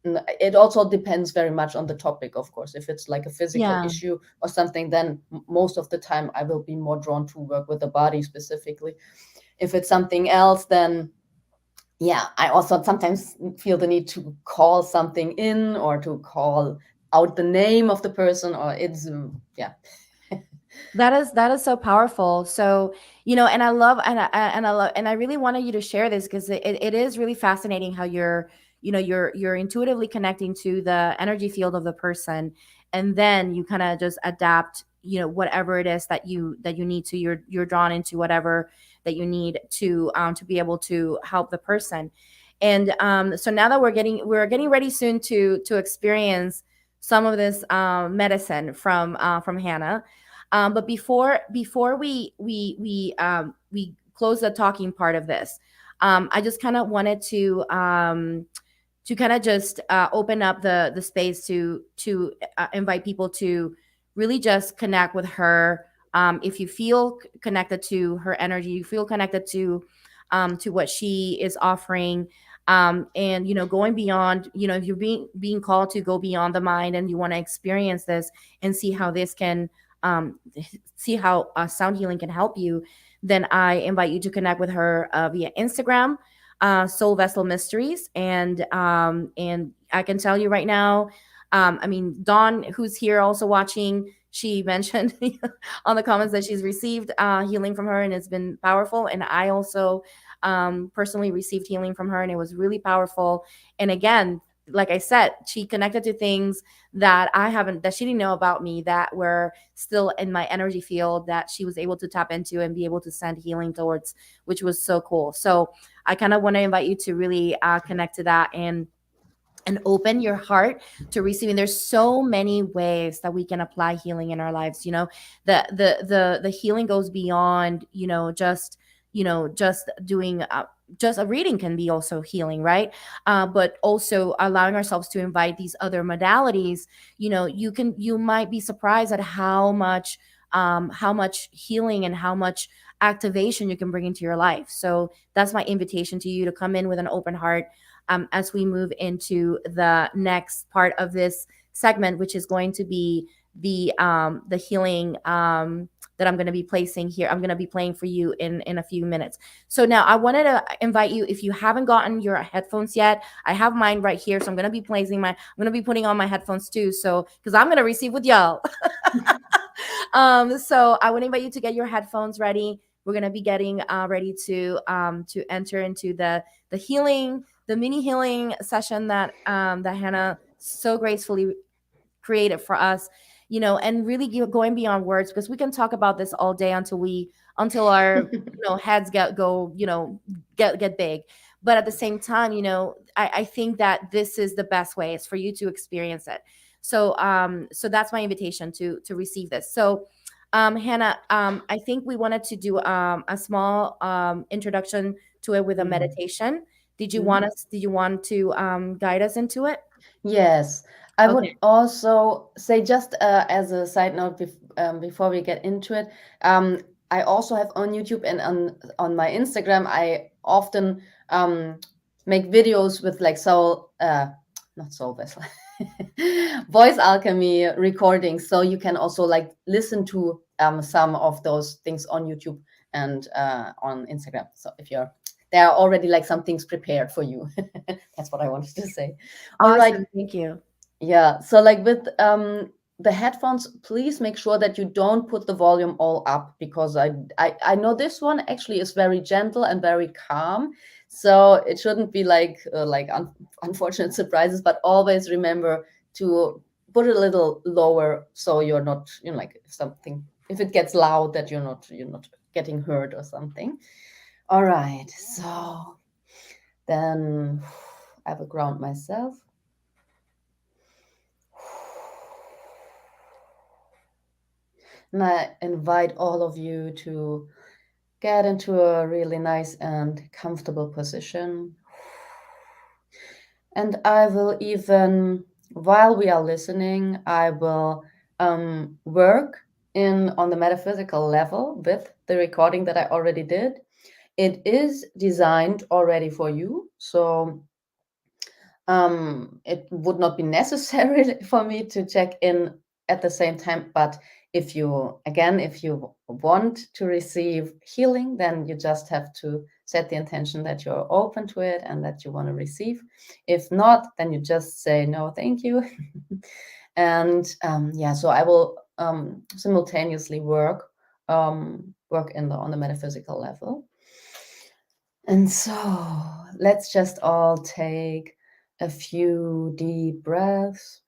It also depends very much on the topic, of course. If it's like a physical Yeah. issue or something, then most of the time I will be more drawn to work with the body specifically. If it's something else, then yeah, I also sometimes feel the need to call something in, or to call out the name of the person, or it's yeah. That is so powerful. So, and I love and I love and I really wanted you to share this because it is really fascinating how you're intuitively connecting to the energy field of the person, and then you kind of just adapt, whatever it is that you need to, you're drawn into whatever that you need to be able to help the person. And so now that we're getting ready soon to experience some of this medicine from Hannah. But before we close the talking part of this, I just kind of wanted to kind of just open up the space to invite people to really just connect with her. If you feel connected to her energy, you feel connected to what she is offering. And going beyond, if you're being called to go beyond the mind, and you want to experience this and see how this can um, see how sound healing can help you, then I invite you to connect with her via Instagram, Soul Vessel Mysteries. And I can tell you right now, I mean, Dawn, who's here also watching, she mentioned on the comments that she's received healing from her, and it's been powerful. And I also personally received healing from her, and it was really powerful. And again, like I said, she connected to things that she didn't know about me, that were still in my energy field, that she was able to tap into and be able to send healing towards, which was so cool. So I kind of want to invite you to really connect to that, and open your heart to receiving. There's so many ways that we can apply healing in our lives. The healing goes beyond, just doing just a reading can be also healing, right? But also allowing ourselves to invite these other modalities. You might be surprised at how much healing and how much activation you can bring into your life. So that's my invitation to you, to come in with an open heart, as we move into the next part of this segment, which is going to be the healing that I'm going to be placing here. I'm going to be playing for you in a few minutes. So now I wanted to invite you, if you haven't gotten your headphones yet, I have mine right here. So I'm going to be putting on my headphones too. So, because I'm going to receive with y'all. So I would invite you to get your headphones ready. We're going to be getting ready to enter into the healing, the mini healing session that Hannah so gracefully created for us. you know, and really going beyond words, because we can talk about this all day until our heads get big. But at the same time, I think that this is the best way is for you to experience it. So that's my invitation to receive this. So Hannah, I think we wanted to do a small introduction to it with a meditation. Did you want to guide us into it? Yes, I would Okay. also say, just as a side note, before we get into it, I also have on YouTube and on my Instagram, I often make videos with like not soul vessel, voice alchemy recordings. So you can also like listen to some of those things on YouTube and on Instagram. So if there are already like some things prepared for you. That's what I wanted to say. All right. Awesome. Thank you. Yeah, so like with the headphones, please make sure that you don't put the volume all up, because I know this one actually is very gentle and very calm, so it shouldn't be like unfortunate surprises. But always remember to put it a little lower, so you're not, like if it gets loud, that you're not getting hurt or something. All right, so then I will ground myself. And I invite all of you to get into a really nice and comfortable position. And I will even, while we are listening, I will work on the metaphysical level with the recording that I already did. It is designed already for you, so it would not be necessary for me to check in at the same time. But if you want to receive healing, then you just have to set the intention that you're open to it and that you want to receive. If not, then you just say no, thank you. And so I will simultaneously work on the metaphysical level. And so let's just all take a few deep breaths.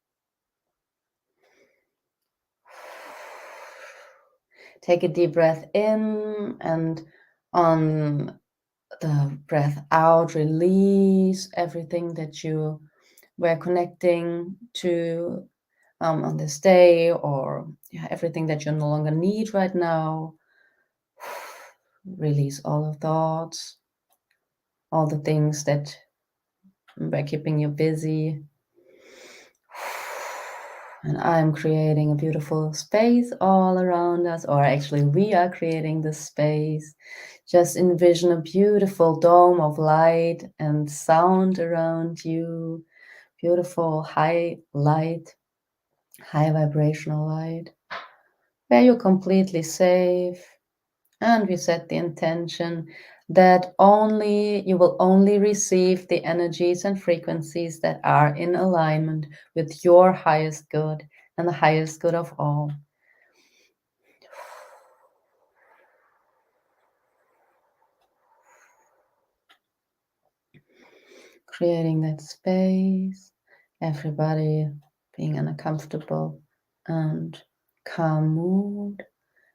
Take a deep breath in, and on the breath out, release everything that you were connecting to on this day, or everything that you no longer need right now. Release all of thoughts, all the things that were keeping you busy. And I'm creating a beautiful space all around us, or actually we are creating this space. Just envision a beautiful dome of light and sound around you. Beautiful high light, high vibrational light, where you're completely safe. And we set the intention that you will only receive the energies and frequencies that are in alignment with your highest good and the highest good of all. Creating that space, everybody being in a comfortable and calm mood.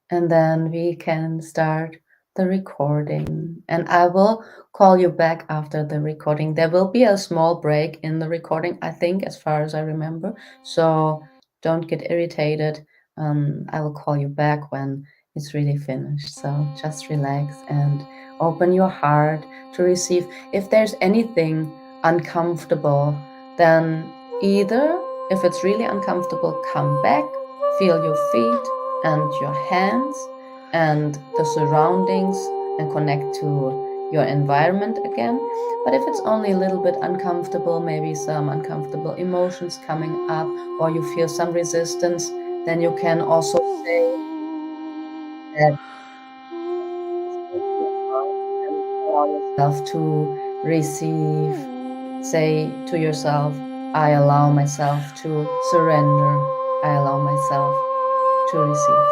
And then we can start the recording. And I will call you back after the recording. There will be a small break in the recording, I think, as far as I remember. So don't get irritated. I will call you back when it's really finished. So just relax and open your heart to receive. If there's anything uncomfortable, then either, if it's really uncomfortable, come back, feel your feet and your hands and the surroundings, and connect to your environment again. But if it's only a little bit uncomfortable, maybe some uncomfortable emotions coming up, or you feel some resistance, then you can also say that and allow yourself to receive. Say to yourself, I allow myself to surrender. I allow myself to receive.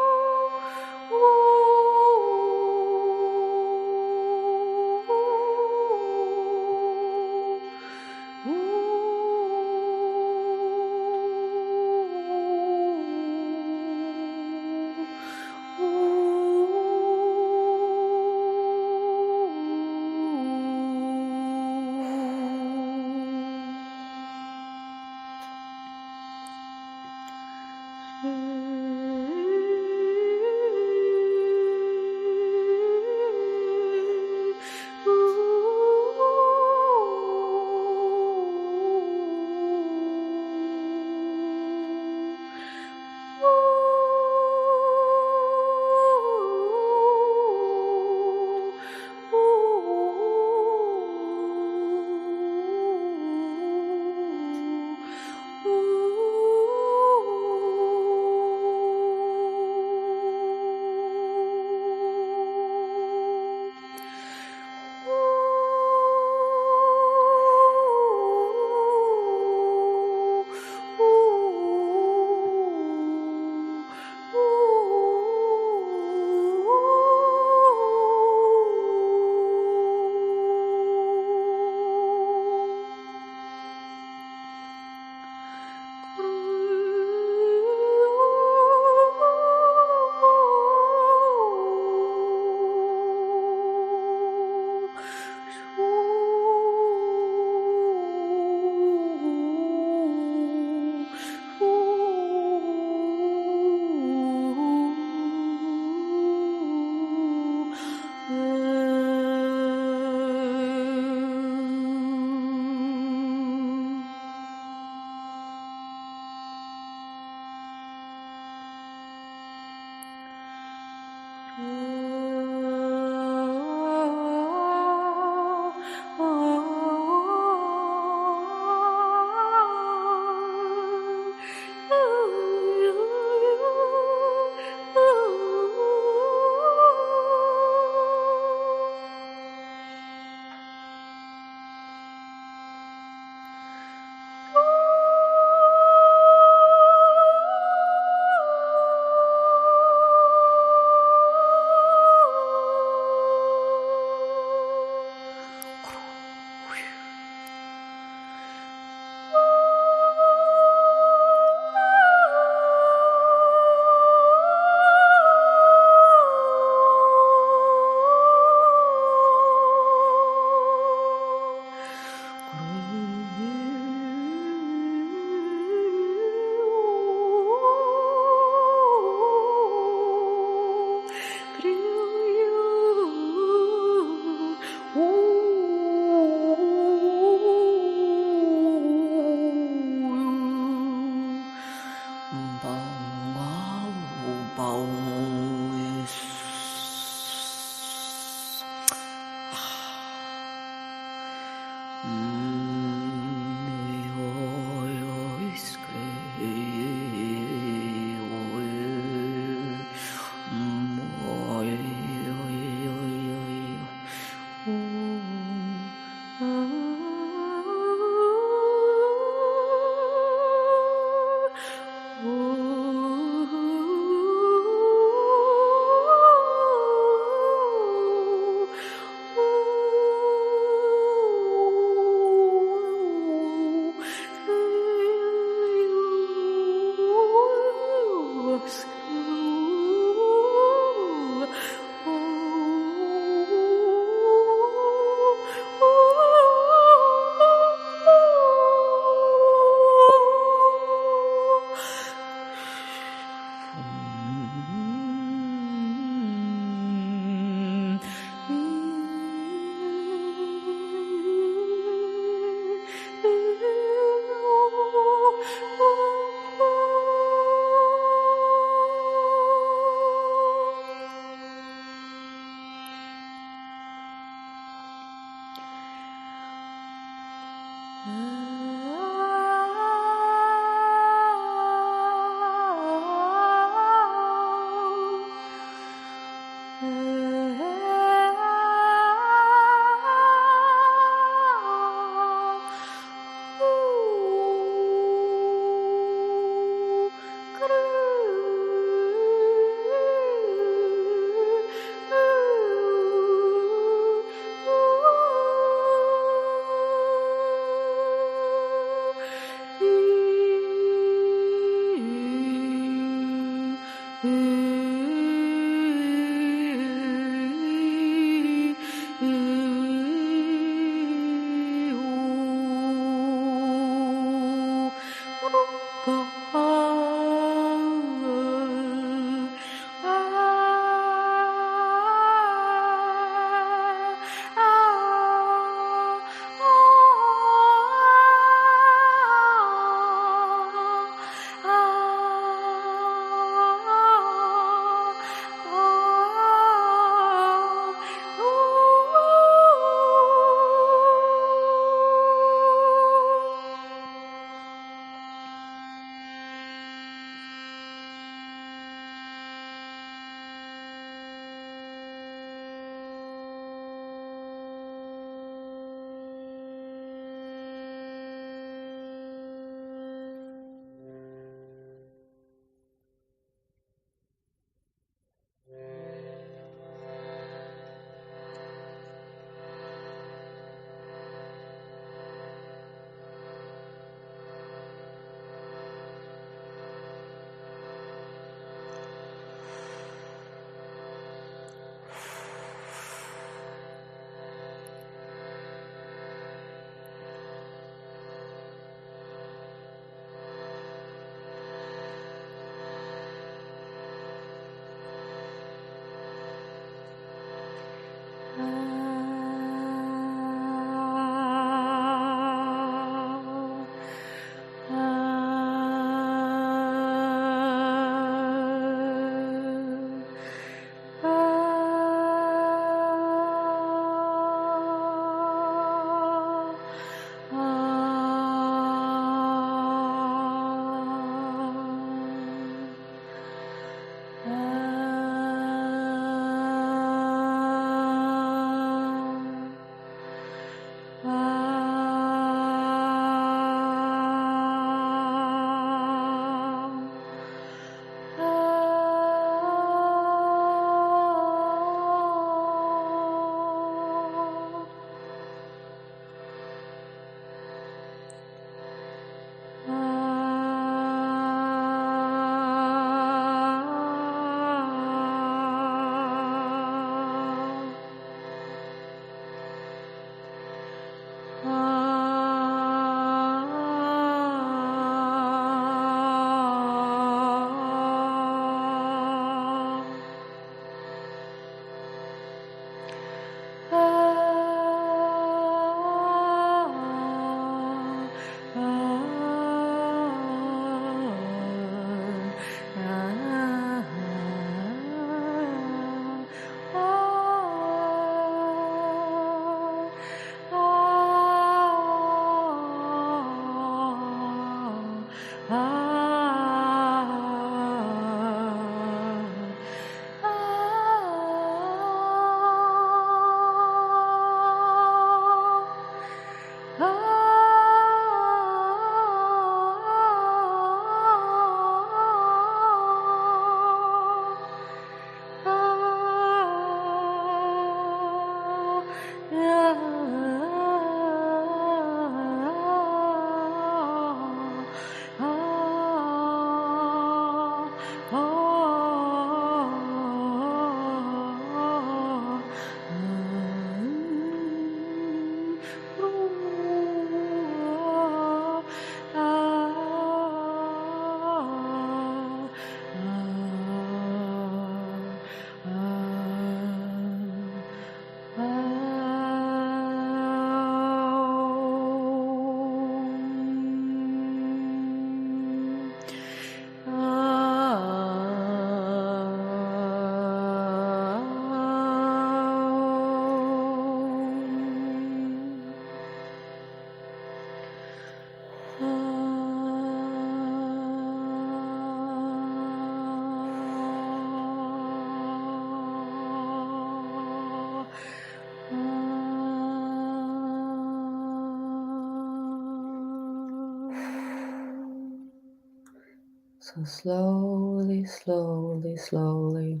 So slowly, slowly, slowly,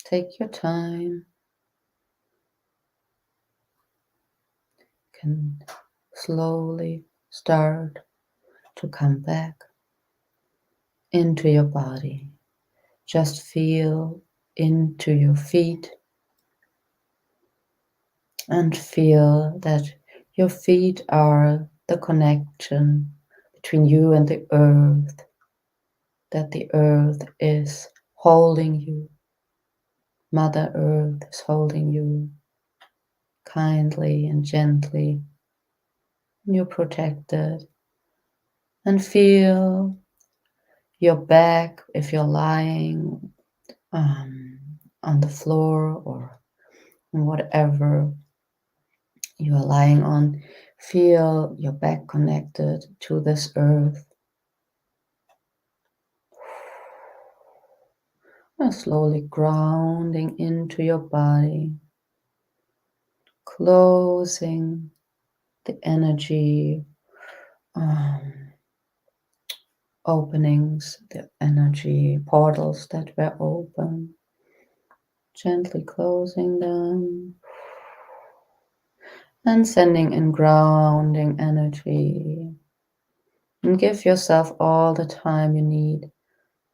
take your time. Can slowly start to come back into your body. Just feel into your feet and feel that your feet are the connection between you and the earth, that the earth is holding you. Mother Earth is holding you kindly and gently. You're protected. And feel your back if you're lying on the floor or whatever you are lying on. Feel your back connected to this earth. And slowly grounding into your body, closing the energy openings, the energy portals that were open, gently closing them and sending in grounding energy. And give yourself all the time you need.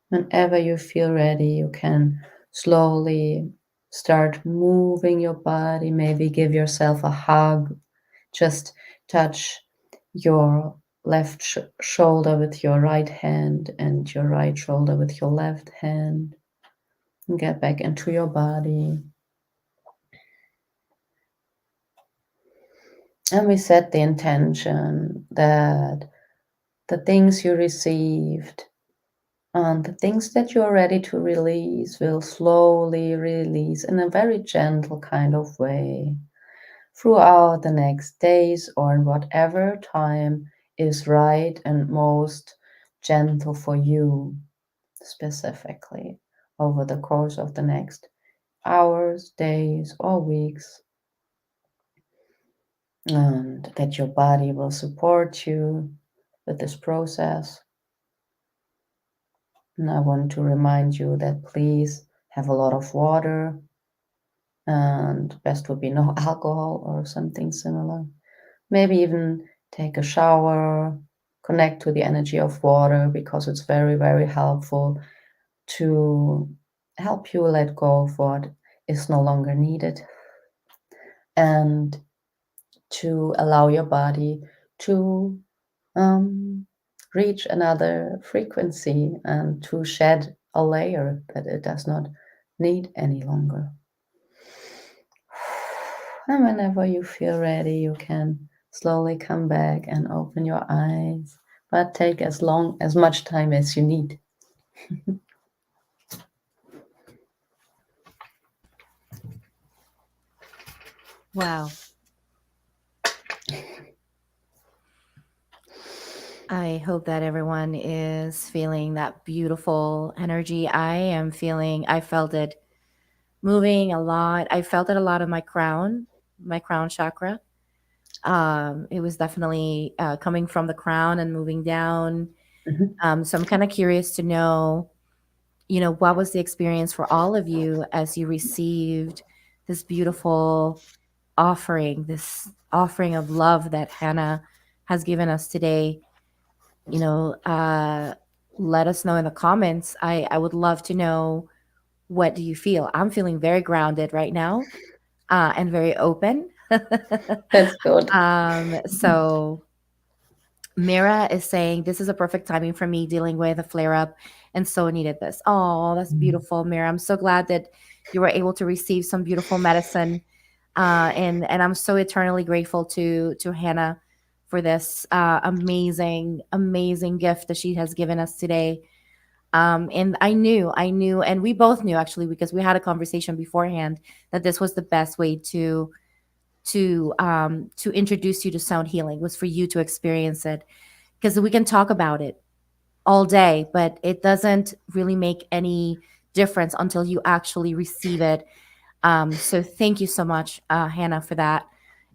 Whenever you feel ready, you can slowly start moving your body. Maybe give yourself a hug. Just touch your left shoulder with your right hand and your right shoulder with your left hand. And get back into your body. And we set the intention that the things you received and the things that you are ready to release will slowly release in a very gentle kind of way throughout the next days or in whatever time is right and most gentle for you specifically over the course of the next hours, days, or weeks, and that your body will support you with this process. And I want to remind you that please have a lot of water, and best would be no alcohol or something similar. Maybe even take a shower, connect to the energy of water, because it's very, very helpful to help you let go of what is no longer needed and to allow your body to um, reach another frequency and to shed a layer that it does not need any longer. And whenever you feel ready, you can slowly come back and open your eyes, but take as much time as you need. Wow. I hope that everyone is feeling that beautiful energy. I felt it moving a lot. I felt it a lot in my crown chakra. It was definitely coming from the crown and moving down. Mhm. So I'm kind of curious to know, what was the experience for all of you as you received this beautiful this offering of love that Hannah has given us today. you know uh Let us know in the comments. I would love to know, what do you feel? I'm feeling very grounded right now, and very open. That's good. So Mira is saying this is a perfect timing for me dealing with a flare up, and so needed this. Oh, that's beautiful, Mira. I'm so glad that you were able to receive some beautiful medicine, and I'm so eternally grateful to Hannah for this amazing gift that she has given us today. And I knew, and we both knew actually, because we had a conversation beforehand, that this was the best way to introduce you to sound healing, was for you to experience it, because we can talk about it all day, but it doesn't really make any difference until you actually receive it. So thank you so much, Hannah, for that.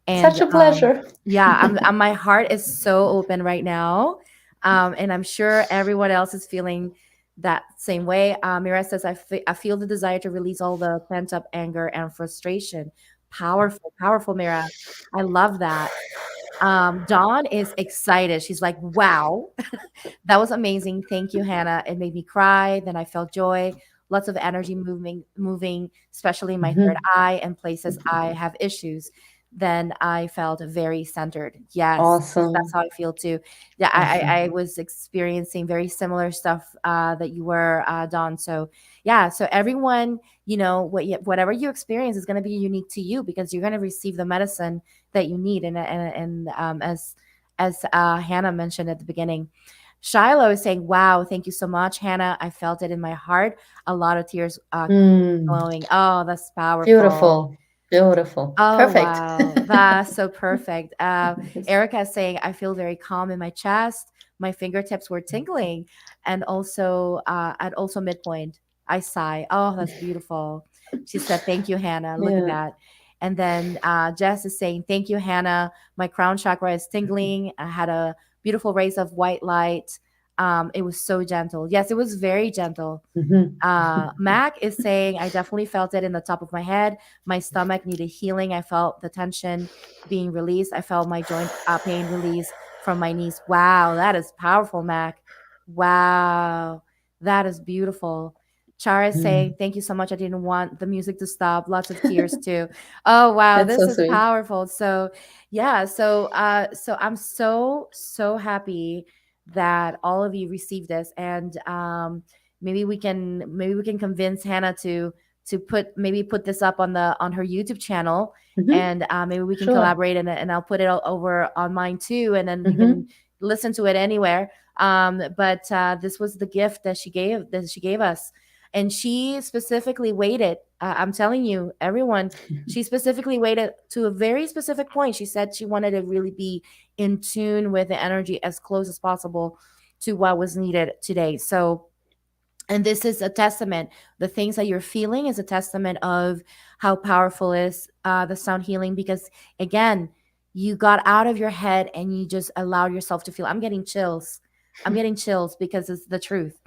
Such And a pleasure. yeah, my heart is so open right now, and I'm sure everyone else is feeling that same way. Mira says, I feel the desire to release all the pent up anger and frustration. Powerful, powerful, Mira. I love that. Dawn is excited. She's like, wow, that was amazing. Thank you, Hannah. It made me cry. Then I felt joy, lots of energy moving, especially in my third Mhm. eye and places I have issues. Then I felt very centered. Yes, that's Awesome. how I feel too. Yeah, I Awesome. was experiencing very similar stuff that you were, Dawn. So yeah, so everyone, whatever you experience is going to be unique to you because you're going to receive the medicine that you need. And as Hannah mentioned at the beginning, Shiloh is saying, "Wow, thank you so much, Hannah. I felt it in my heart. A lot of tears Mm. flowing. Oh, that's powerful. Beautiful. Beautiful. Oh, Perfect. wow. That's so perfect. Erica is saying, I feel very calm in my chest. My fingertips were tingling. And also, at also midpoint, I sigh. Oh, that's beautiful. She said, thank you, Hannah. Look at Yeah. that. And then Jess is saying, thank you, Hannah. My crown chakra is tingling. I had a beautiful rays of white light. It was so gentle. Yes, it was very gentle. Mhm. Mac is saying, I definitely felt it in the top of my head. My stomach needed healing. I felt the tension being released. I felt my joint pain release from my knees. Wow, that is powerful, Mac. Wow, that is beautiful. Chara is saying, Mm. thank you so much. I didn't want the music to stop. Lots of tears too. Oh wow, That's this so is sweet. powerful. So yeah, so I'm so happy that all of you received this. And maybe we can convince Hannah to put this up on her YouTube channel, Mhm. and maybe we can Sure. collaborate, and I'll put it over on mine too, and then you can Mhm. listen to it anywhere. But this was the gift that she gave us, and she specifically waited. I'm telling you, everyone. She specifically waited to a very specific point. She said she wanted to really be in tune with the energy as close as possible to what was needed today. So, and this is a testament, the things that you're feeling is a testament of how powerful is the sound healing, because again, you got out of your head and you just allowed yourself to feel. I'm getting chills because it's the truth.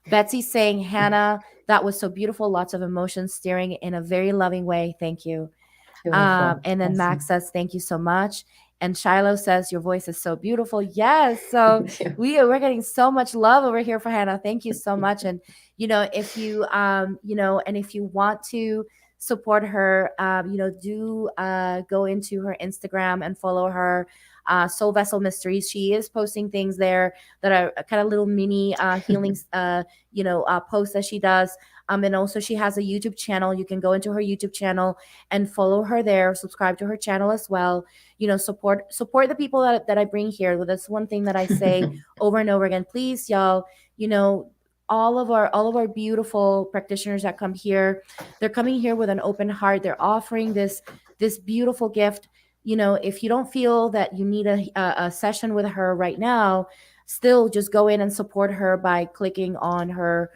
Betsy's saying, Hannah, that was so beautiful, lots of emotions steering in a very loving way, thank you. Beautiful. And then Max Awesome. says, thank you so much. And Shiloh says, your voice is so beautiful. Yes. So Thank you. we're getting so much love over here for Hannah. Thank you so much. And, and if you want to support her, do go into her Instagram and follow her. Soul Vessel Mysteries. She is posting things there that are kind of little mini healings, posts that she does. And also she has a YouTube channel. You can go into her YouTube channel and follow her there, subscribe to her channel as well. Support the people that I bring here. That's one thing that I say over and over again. Please, y'all, you know all of our beautiful practitioners that come here, they're coming here with an open heart. They're offering this beautiful gift. If you don't feel that you need a session with her right now, still just go in and support her by clicking on her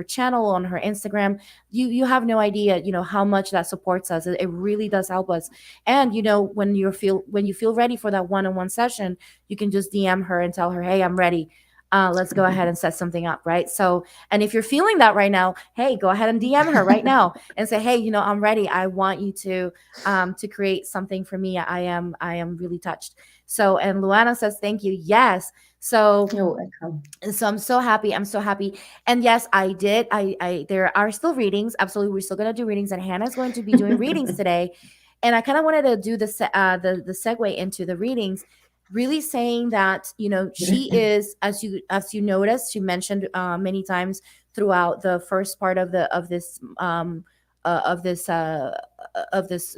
channel, on her Instagram. You have no idea, how much that supports us. It really does help us. And when you feel ready for that one-on-one session, you can just DM her and tell her, hey, I'm ready. Let's go ahead and set something up, right? So, and if you're feeling that right now, hey, go ahead and DM her right now and say, hey, I'm ready. I want you to create something for me. I am really touched. So, and Luana says, thank you. Yes. So You're welcome. I'm so happy. I'm so happy. And yes, I did. I there are still readings. Absolutely, we're still gonna do readings, and Hannah's going to be doing readings today. And I kind of wanted to do the segue into the readings, really saying that she is, as you noticed, she mentioned many times throughout the first part of this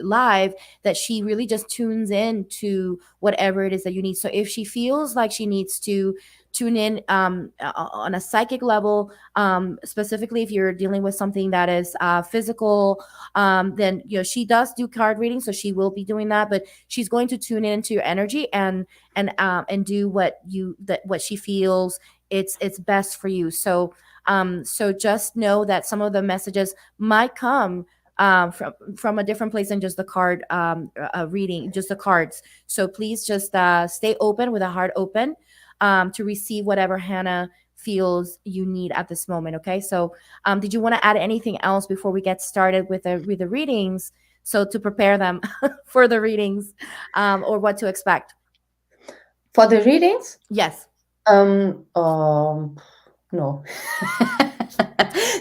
live, that she really just tunes in to whatever it is that you need. So if she feels like she needs to tune in on a psychic level, specifically if you're dealing with something that is physical, then she does do card reading, so she will be doing that. But she's going to tune into your energy and do what she feels it's best for you. So just know that some of the messages might come from a different place than just the card reading, just the cards. So please just stay open with a heart open to receive whatever Hannah feels you need at this moment. Okay, so did you want to add anything else before we get started with the readings, so to prepare them for the readings, or what to expect? For the readings? Yes. No.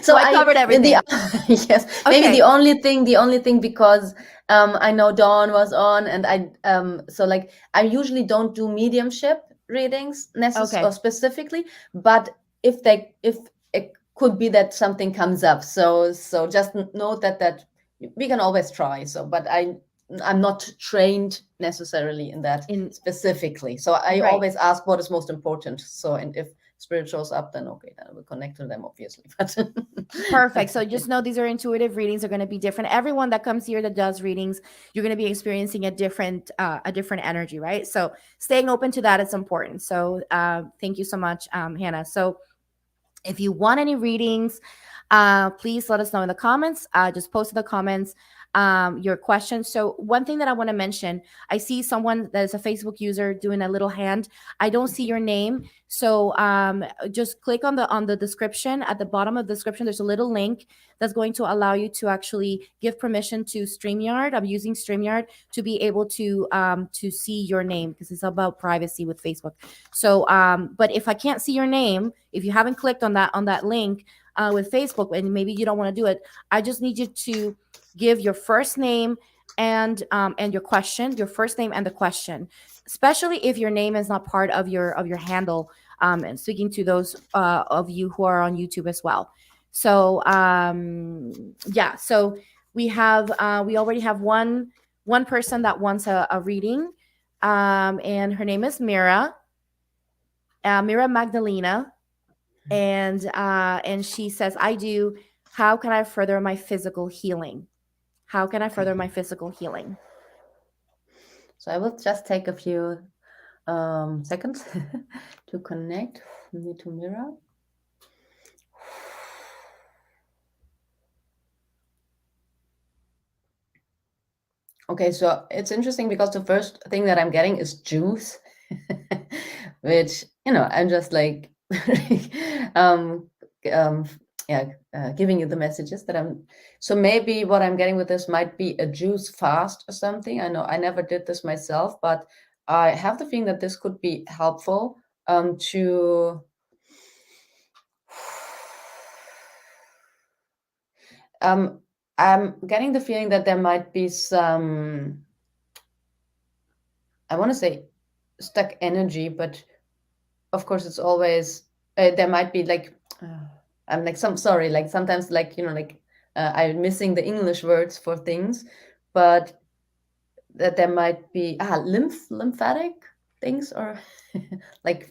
So I covered everything. Yes, maybe Okay. the only thing, because I know Dawn was on, and so like I usually don't do mediumship readings Okay. or specifically, but if it could be that something comes up, so just note that we can always try. So, but I'm not trained necessarily in that specifically. So I Right. always ask what is most important. So, and if spirit shows up, then okay, then I will connect to them, obviously. But Perfect. So just know these are intuitive readings, are going to be different. Everyone that comes here that does readings, you're going to be experiencing a different energy, right? So staying open to that is important. So thank you so much, Hannah. So if you want any readings, please let us know in the comments. Just post in the comments your questions. So one thing that I want to mention, I see someone that is a Facebook user doing a little hand. I don't see your name, so just click on the description. At the bottom of the description, there's a little link that's going to allow you to actually give permission to StreamYard. I'm using StreamYard to be able to see your name, because it's about privacy with Facebook. So, but if I can't see your name, if you haven't clicked on that link with Facebook, and maybe you don't want to do it, I just need you to give your first name and your question, your first name and the question, especially if your name is not part of your handle. And speaking to those of you who are on YouTube as well. So yeah, so we already have one person that wants a reading, and her name is Mira Magdalena, and she says, I do. How can I further my physical healing? How can I further my physical healing? So I will just take a few seconds to connect me to Mira. Okay, so it's interesting because the first thing that I'm getting is juice, which, I'm just like, um, um, yeah, giving you the messages that so maybe what I'm getting with this might be a juice fast or something. I know I never did this myself, but I have the feeling that this could be helpful to I'm getting the feeling that there might be some, I want to say stuck energy, but of course it's always, there might be like, I'm like, sorry, like sometimes like, like I'm missing the English words for things, but that there might be, lymphatic things, or like,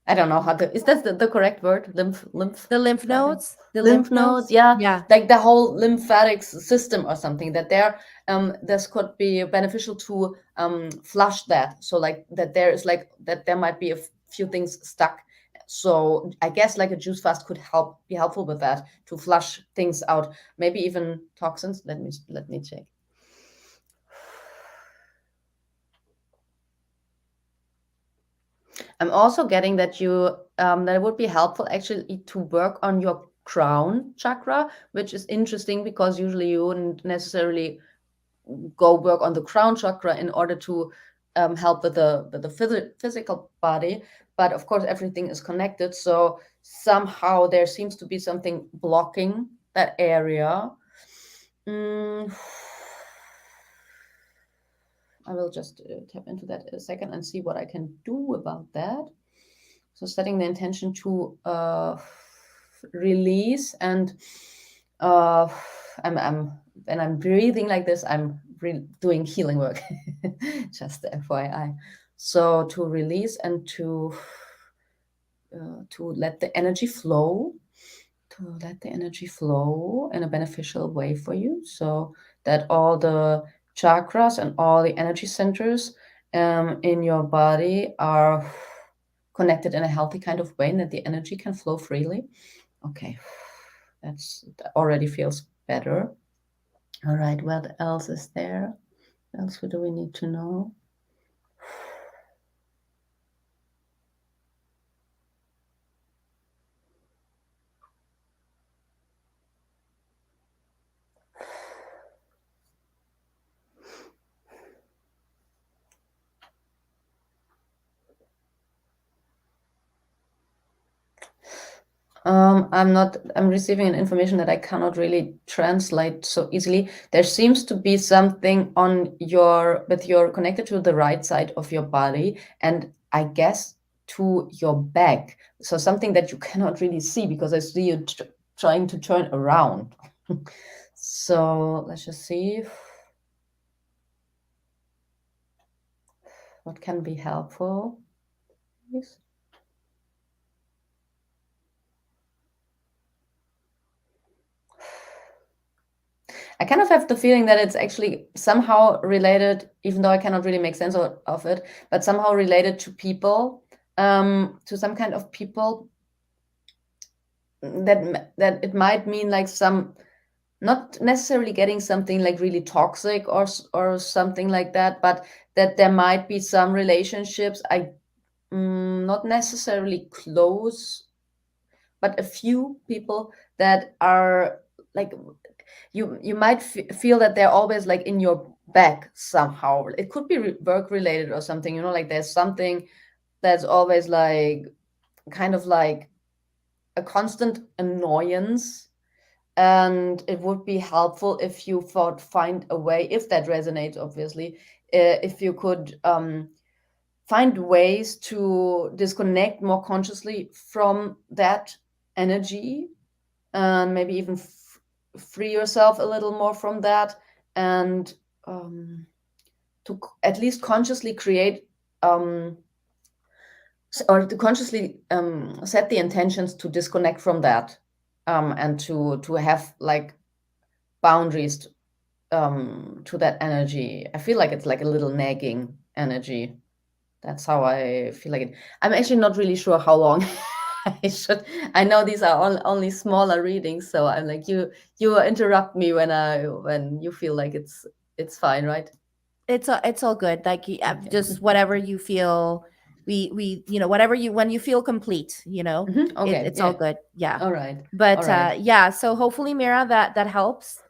I don't know is that the correct word? The lymph nodes. The Lymph nodes, yeah, Yeah. like the whole lymphatic system or something, that this could be beneficial to flush that. So like that there is like that there might be a few things stuck. So I guess like a juice fast could be helpful with that, to flush things out, maybe even toxins. Let me check. I'm also getting that that it would be helpful actually to work on your crown chakra, which is interesting because usually you wouldn't necessarily go work on the crown chakra in order to help with the physical body. But of course, everything is connected. So somehow there seems to be something blocking that area. I will just tap into that in a second and see what I can do about that. So setting the intention to release, and when I'm breathing like this, I'm doing healing work. Just FYI. So to release and to let the energy flow, in a beneficial way for you, so that all the chakras and all the energy centers in your body are connected in a healthy kind of way, and that the energy can flow freely. Okay, that already feels better. All right, what else is there? What else do we need to know? I'm receiving an information that I cannot really translate so easily. There seems to be something but you're connected to the right side of your body, and I guess to your back. So something that you cannot really see because I see you trying to turn around. So let's just see what can be helpful. Please. I kind of have the feeling that it's actually somehow related, even though I cannot really make sense of it, but somehow related to people, to some kind of people that it might mean like some, not necessarily getting something like really toxic or something like that, but that there might be some relationships not necessarily close, but a few people that are like you might feel that they're always like in your back somehow. It could be work related or something, you know, like there's something that's always like kind of like a constant annoyance, and it would be helpful if you find a way, if that resonates obviously, if you could find ways to disconnect more consciously from that energy, and maybe even free yourself a little more from that, and to at least consciously create or to consciously set the intentions to disconnect from that, and to have like boundaries to that energy. I feel like it's like a little nagging energy. That's how I feel like it. I'm actually not really sure how long I know these are only smaller readings, so I'm like, you interrupt me when you feel like it's fine, right? It's all good. Like Okay. just whatever you feel. We whatever you when you feel complete. Okay. It's all Yeah. good. Yeah. All right. All But right. yeah. So hopefully, Mira, that helps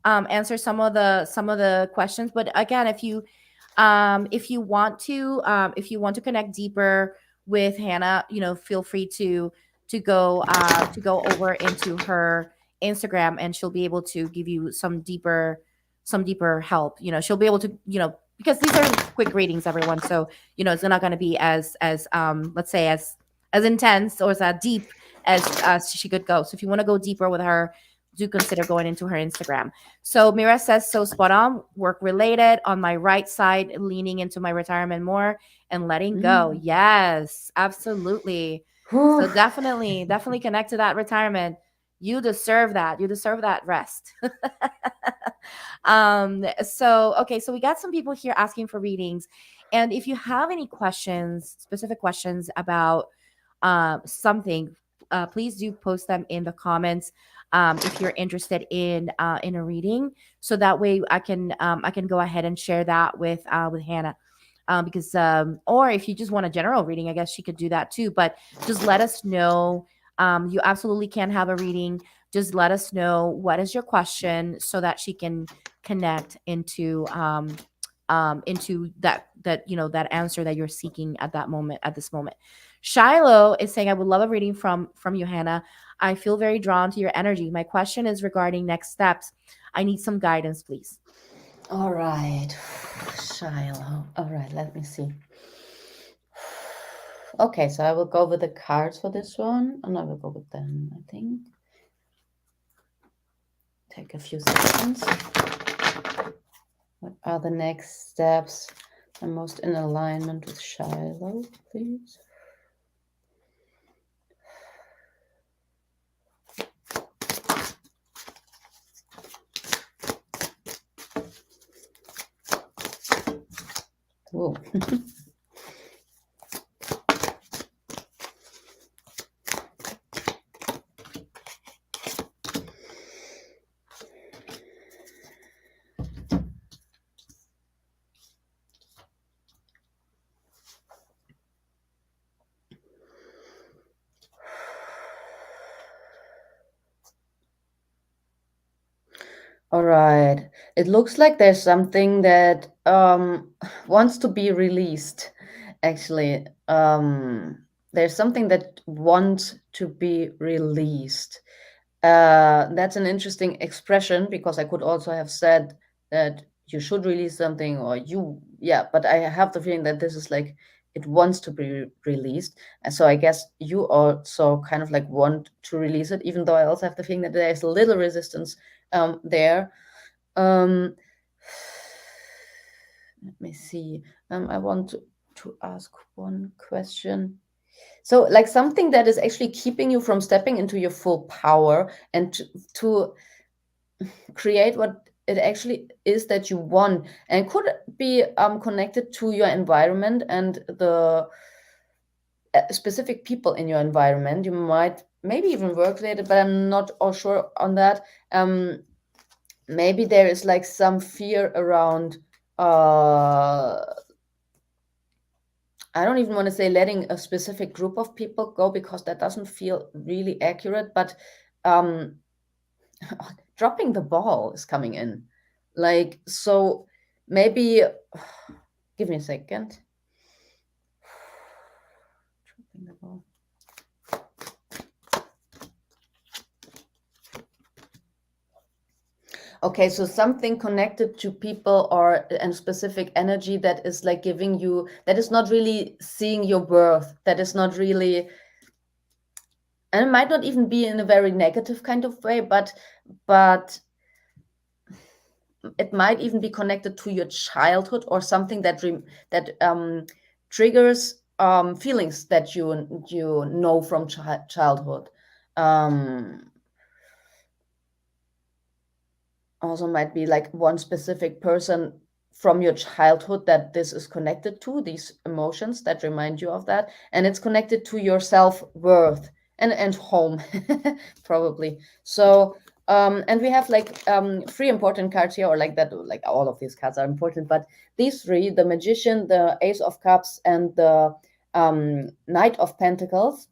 answer some of the questions. But again, if you want to connect deeper with Hannah, feel free to go over into her Instagram, and she'll be able to give you some deeper help. She'll be able to, because these are quick readings, everyone. So it's not going to be as let's say as intense or as deep as she could go. So if you want to go deeper with her, do consider going into her Instagram. So Mira says, so spot on, work related on my right side, leaning into my retirement more and letting go. Mm. Yes, absolutely. Whew. So definitely connect to that retirement. You deserve that. You deserve that rest. So okay, so we got some people here asking for readings. And if you have any questions, specific questions about something, please do post them in the comments if you're interested in a reading, so that way I can go ahead and share that with Hannah. Because or if you just want a general reading, I guess she could do that too. But just let us know. You absolutely can have a reading. Just let us know what is your question so that she can connect into that answer that you're seeking at that moment, at this moment. Shiloh is saying, I would love a reading from you, Hannah. I feel very drawn to your energy. My question is regarding next steps. I need some guidance, please. All right. Shiloh. All right, let me see. Okay, so I will go with the cards for this one, and I will go with them, I think. Take a few seconds. What are the next steps? The most in alignment with Shiloh, please. Whoa. All right. It looks like there's something that wants to be released, actually. there's something that wants to be released. That's an interesting expression, because I could also have said that you should release something, or yeah, but I have the feeling that this is like it wants to be released. And so I guess you also kind of like want to release it, even though I also have the feeling that there's a little resistance there. Um, let me see. I want to ask one question. So, like something that is actually keeping you from stepping into your full power and to create what it actually is that you want, and could be connected to your environment and the specific people in your environment. You might maybe even work related, but I'm not all sure on that. Maybe there is like some fear around. I don't even want to say letting a specific group of people go, because that doesn't feel really accurate, but dropping the ball is coming in. Like, so maybe, give me a second. Dropping the ball. Okay, so something connected to people or and specific energy that is like giving you, that is not really seeing your worth, that is not really, and it might not even be in a very negative kind of way, but it might even be connected to your childhood, or something that triggers feelings that you know from childhood. Also might be like one specific person from your childhood that this is connected to, these emotions that remind you of that, and it's connected to your self-worth and home probably. So and we have like three important cards here, or like that, like all of these cards are important, but these three, the Magician, the Ace of Cups, and the Knight of Pentacles,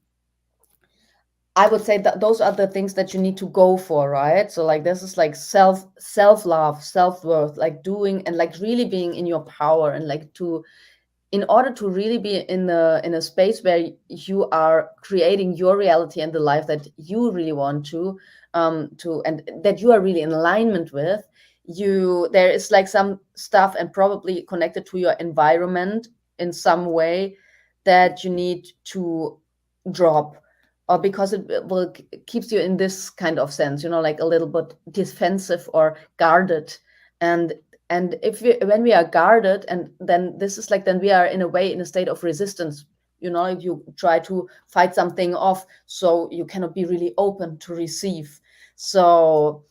I would say that those are the things that you need to go for, right? So like this is like self-love, self-worth, like doing and like really being in your power, and like to, in order to really be in a space where you are creating your reality and the life that you really want to and that you are really in alignment with, there is like some stuff, and probably connected to your environment in some way, that you need to drop, or because it will keeps you in this kind of sense, like a little bit defensive or guarded. And when we are guarded, and then this is like, then we are in a way in a state of resistance, if you try to fight something off, so you cannot be really open to receive. So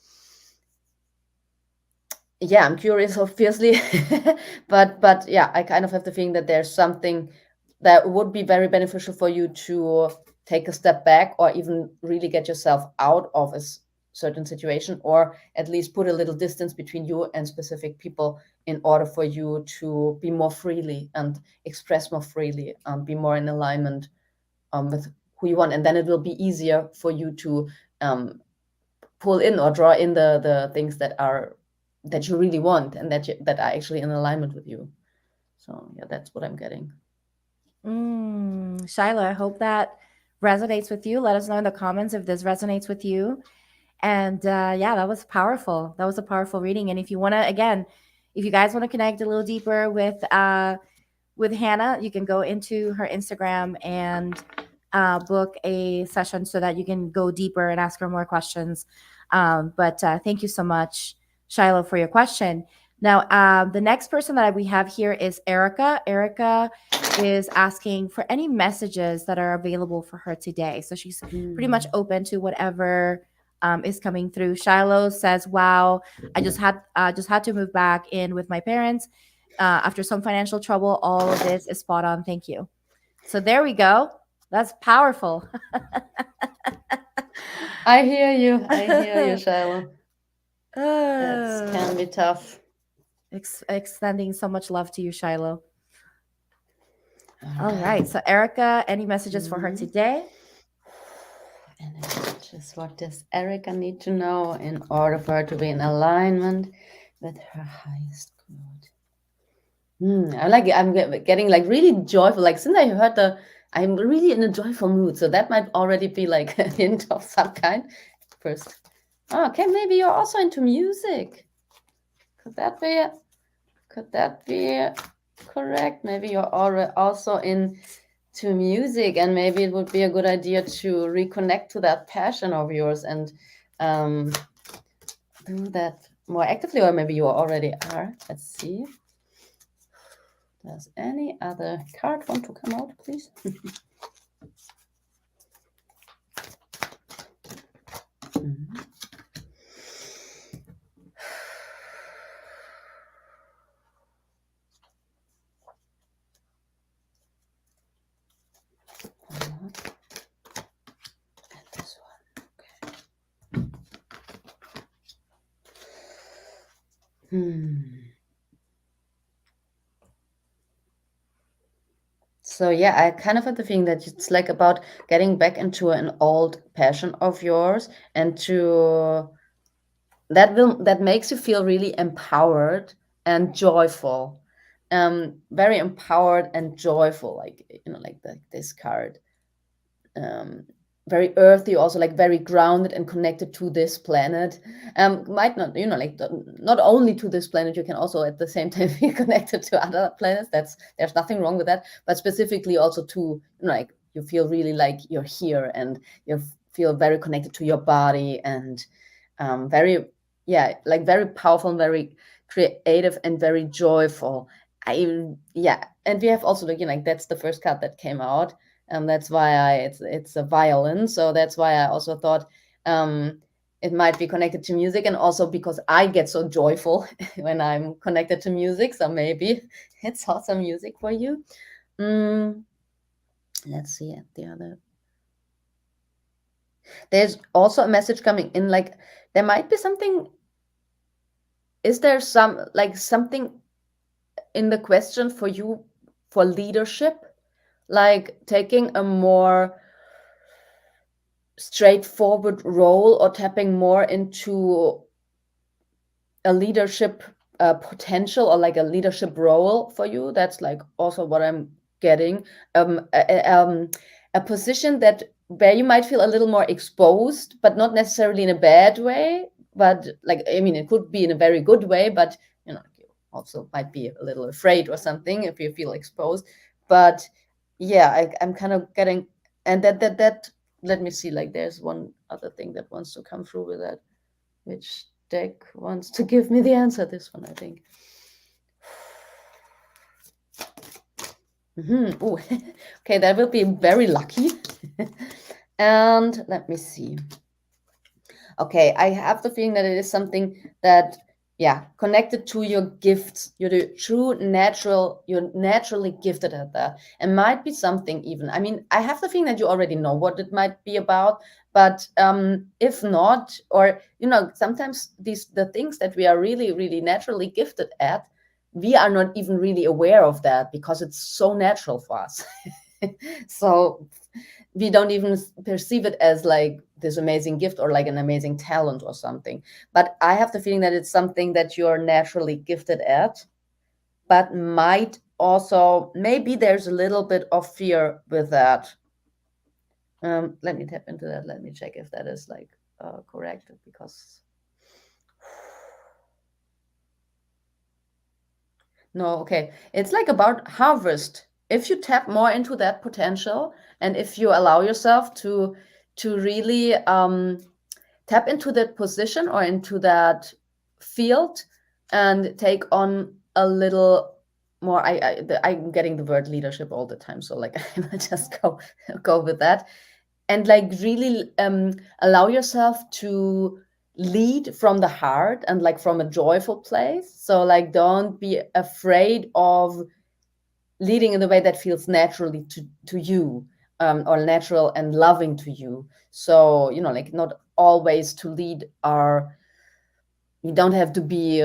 yeah, I'm curious, obviously. but yeah, I kind of have the feeling that there's something that would be very beneficial for you to take a step back, or even really get yourself out of a certain situation, or at least put a little distance between you and specific people, in order for you to be more freely and express more freely, be more in alignment with who you want. And then it will be easier for you to pull in or draw in the things that you really want, and that are actually in alignment with you. So yeah, that's what I'm getting. Shiloh, I hope that resonates with you. Let us know in the comments if this resonates with you. And yeah, that was powerful. That was a powerful reading. And if you want to, again, if you guys want to connect a little deeper with Hannah, you can go into her Instagram and book a session so that you can go deeper and ask her more questions. But thank you so much, Shiloh, for your question. Now, the next person that we have here is Erica. Erica is asking for any messages that are available for her today. So she's pretty much open to whatever is coming through. Shiloh says, "Wow, I just had to move back in with my parents after some financial trouble. All of this is spot on. Thank you." So there we go. That's powerful. I hear you. I hear you, Shiloh. That can be tough. Extending so much love to you, Shiloh. All right. So Erica, any messages for her today? And just what does Erica need to know in order for her to be in alignment with her highest good? I'm getting like really joyful. Like since I heard I'm really in a joyful mood. So that might already be like a hint of some kind. First. Oh, okay, maybe you're also into music. Could that be correct? Maybe you're already also into music, and maybe it would be a good idea to reconnect to that passion of yours and do that more actively, or maybe you already are. Let's see. Does any other card want to come out, please? Mhm. And this one. Okay. So yeah, I kind of had the feeling that it's like about getting back into an old passion of yours, and that makes you feel really empowered and joyful. Very empowered and joyful, like like this card. Very earthy, also like very grounded and connected to this planet. Might not, like not only to this planet, you can also at the same time be connected to other planets. There's nothing wrong with that, but specifically also to like you feel really like you're here, and you feel very connected to your body, and very, yeah, like very powerful and very creative and very joyful. Yeah, and we have also like that's the first card that came out. That's why it's a violin. So that's why I also thought it might be connected to music, and also because I get so joyful when I'm connected to music. So maybe it's also music for you. Let's see at the other. There's also a message coming in, like there might be something. Is there something in the question for you for leadership, like taking a more straightforward role or tapping more into a leadership potential, or like a leadership role for you? That's like also what I'm getting. A position that where you might feel a little more exposed, but not necessarily in a bad way. But like, I mean, it could be in a very good way, but you also might be a little afraid or something if you feel exposed. But yeah, I'm kind of getting, and that let me see, like there's one other thing that wants to come through with that. Which deck wants to give me the answer? This one, I think. Ooh. Okay, that will be very lucky. And let me see. Okay, I have the feeling that it is something that, yeah, connected to your gifts. You're naturally gifted at that. And might be something even. I mean, I have the feeling that you already know what it might be about. But if not, or sometimes the things that we are really, really naturally gifted at, we are not even really aware of that because it's so natural for us. So we don't even perceive it as like this amazing gift or like an amazing talent or something. But I have the feeling that it's something that you're naturally gifted at, but might also, maybe there's a little bit of fear with that. Let me tap into that. Let me check if that is like correct, because no, okay. It's like about harvest. If you tap more into that potential, and if you allow yourself to really tap into that position or into that field and take on a little more, I'm getting the word leadership all the time, so like I might just go with that, and like really allow yourself to lead from the heart and like from a joyful place. So like don't be afraid of leading in the way that feels naturally to you, or natural and loving to you. So like not always to lead are, you don't have to be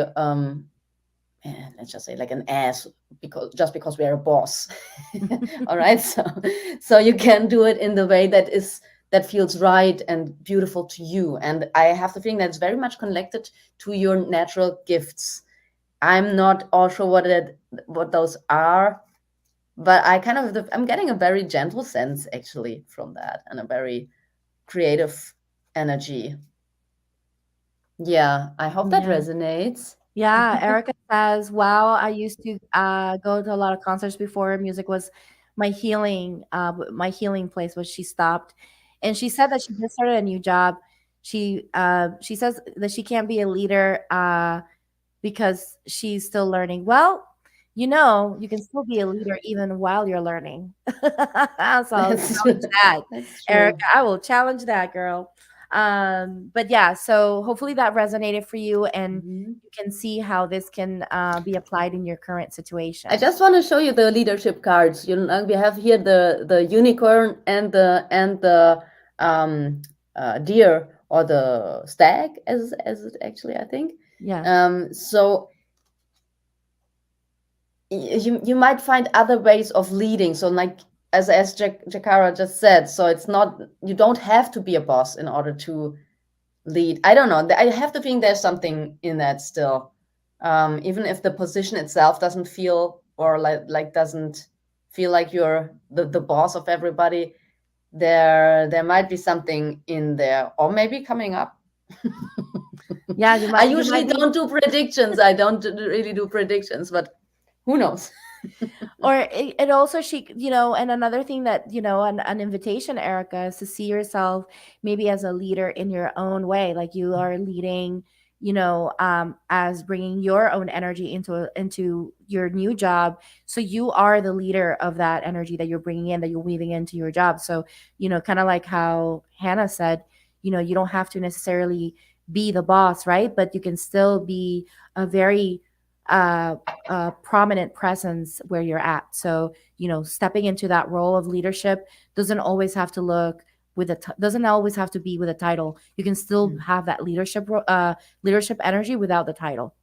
let's just say like an ass because we're a boss. All right, so you can do it in the way that feels right and beautiful to you. And I have the feeling that's very much connected to your natural gifts. I'm not all sure what those are. but I'm getting a very gentle sense actually from that, and a very creative energy. Yeah, I hope that Yeah. resonates. Yeah, Erica says, "Wow, I used to go to a lot of concerts before. Music was my healing place, but she stopped." And she said that she just started a new job. She says that she can't be a leader because she's still learning. Well, you can still be a leader even while you're learning. So I'll That's true. challenge that, That's Erica. true. I will challenge that, girl. But yeah, so hopefully that resonated for you, and Mhm. you can see how this can be applied in your current I situation. just want to show you the leadership cards. We have here the unicorn and the um, deer, or the stag, as it actually, I think. Yeah. So you might find other ways of leading. So, like, as Jakara just said, so it's not, you don't have to be a boss in order to lead. I don't know. I have the feeling there's something in that still. Even if the position itself doesn't feel, or like doesn't feel like you're the boss of everybody, there might be something in there, or maybe coming up. Yeah, I you usually might be. don't do predictions. I don't really do predictions, but who knows? Or it also and another thing that an invitation, Erica, is to see yourself maybe as a leader in your own way, like you are leading, as bringing your own energy into your new job. So you are the leader of that energy that you're bringing in, that you're weaving into your job. So kind of like how Hannah said, you don't have to necessarily be the boss, right? But you can still be a very uh prominent presence where you're at. So, stepping into that role of leadership doesn't always have to look doesn't always have to be with a title. You can still have that leadership energy without the title.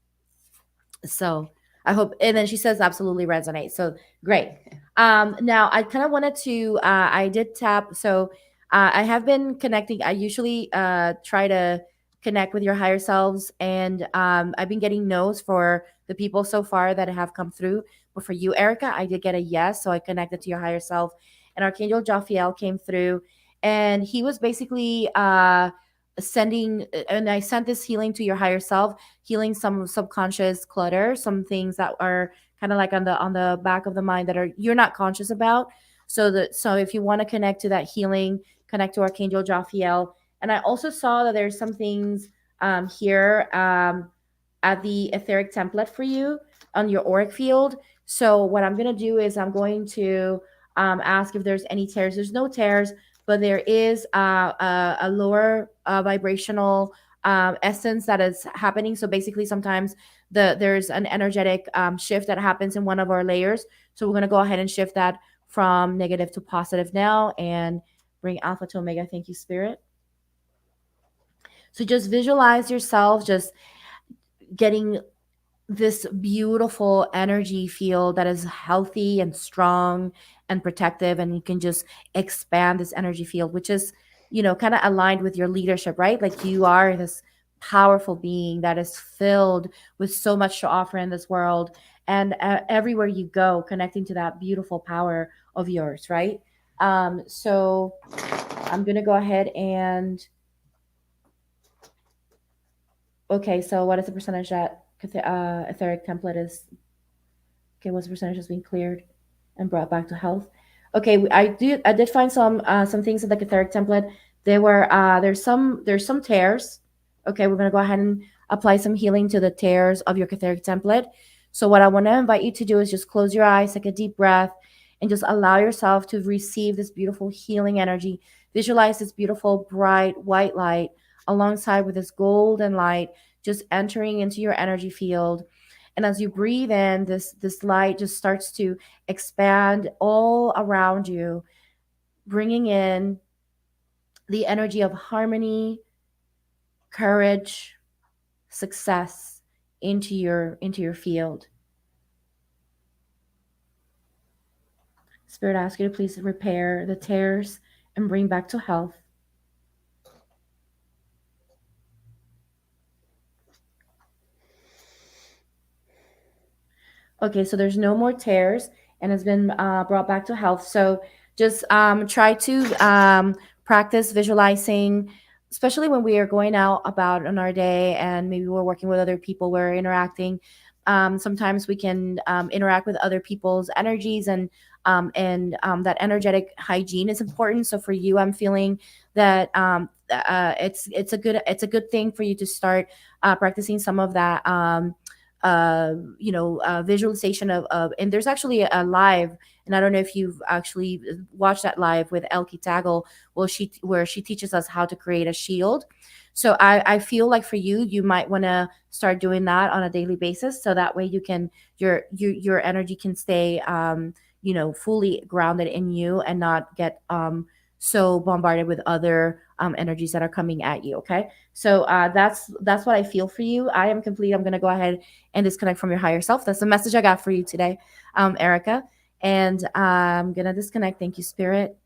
So I hope, and then she says absolutely resonates. So great. Now I kind of wanted to, I did tap. So I have been connecting. I usually try to connect with your higher selves, and I've been getting no's for the people so far that have come through. But for you, Erica, I did get a yes. So I connected to your higher self, and Archangel Jophiel came through, and he was basically sending, and I sent this healing to your higher self, healing some subconscious clutter, some things that are kind of like on the back of the mind that are you're not conscious about. So if you want to connect to that healing, connect to Archangel Jophiel. And I also saw that there's some things here at the etheric template for you on your auric field. So what I'm gonna do is I'm going to ask if there's any tears. There's no tears, but there is a lower vibrational essence that is happening. So basically, sometimes there's an energetic shift that happens in one of our layers. So we're gonna go ahead and shift that from negative to positive now, and bring alpha to omega. Thank you, Spirit. So just visualize yourself just getting this beautiful energy field that is healthy and strong and protective, and you can just expand this energy field, which is kind of aligned with your leadership, right? Like you are this powerful being that is filled with so much to offer in this world, and everywhere you go, connecting to that beautiful power of yours, right? So I'm gonna go ahead and, okay, so what is the percentage that etheric template is? Okay, what's the percentage that's being cleared and brought back to health? Okay, I did find some things in the etheric template. There's some tears. Okay, we're gonna go ahead and apply some healing to the tears of your etheric template. So what I want to invite you to do is just close your eyes, take a deep breath, and just allow yourself to receive this beautiful healing energy. Visualize this beautiful bright white light alongside with this golden light just entering into your energy field. And as you breathe in, this light just starts to expand all around you, bringing in the energy of harmony, courage, success into your field. Spirit, I ask you to please repair the tears and bring back to health. Okay, so there's no more tears. and has been brought back to health. So just try to practice visualizing, especially when we are going out about on our day and maybe we're working with other people, we're interacting. Sometimes we can interact with other people's energies, and that energetic hygiene is important. So for you, I'm feeling that it's a good thing for you to start practicing some of that visualization of, and there's actually a live, and I don't know if you've actually watched that live with Elke Taggle, where she teaches us how to create a shield. So I feel like for you, you might want to start doing that on a daily basis, so that way you can your energy can stay fully grounded in you and not get so bombarded with other energies that are coming at you. Okay, so that's what I feel for you. I am complete. I'm gonna go ahead and disconnect from your higher self. That's the message I got for you today, Erica. And I'm gonna disconnect. Thank you, Spirit.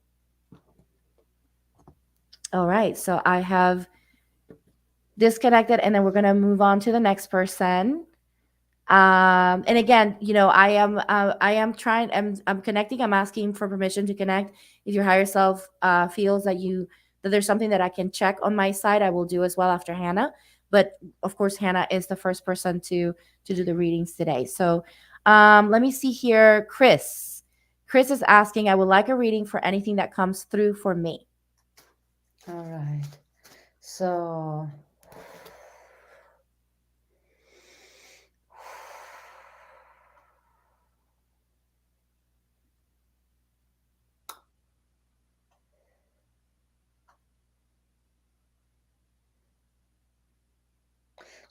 All right, so I have disconnected, and then we're gonna move on to the next person. And again, I am trying, I'm connecting, I'm asking for permission to connect. If your higher self feels that there's something that I can check on my side, I will do as well after Hannah. But of course, Hannah is the first person to do the readings today. So let me see here. Chris is asking, I would like a reading for anything that comes through for me. All right. So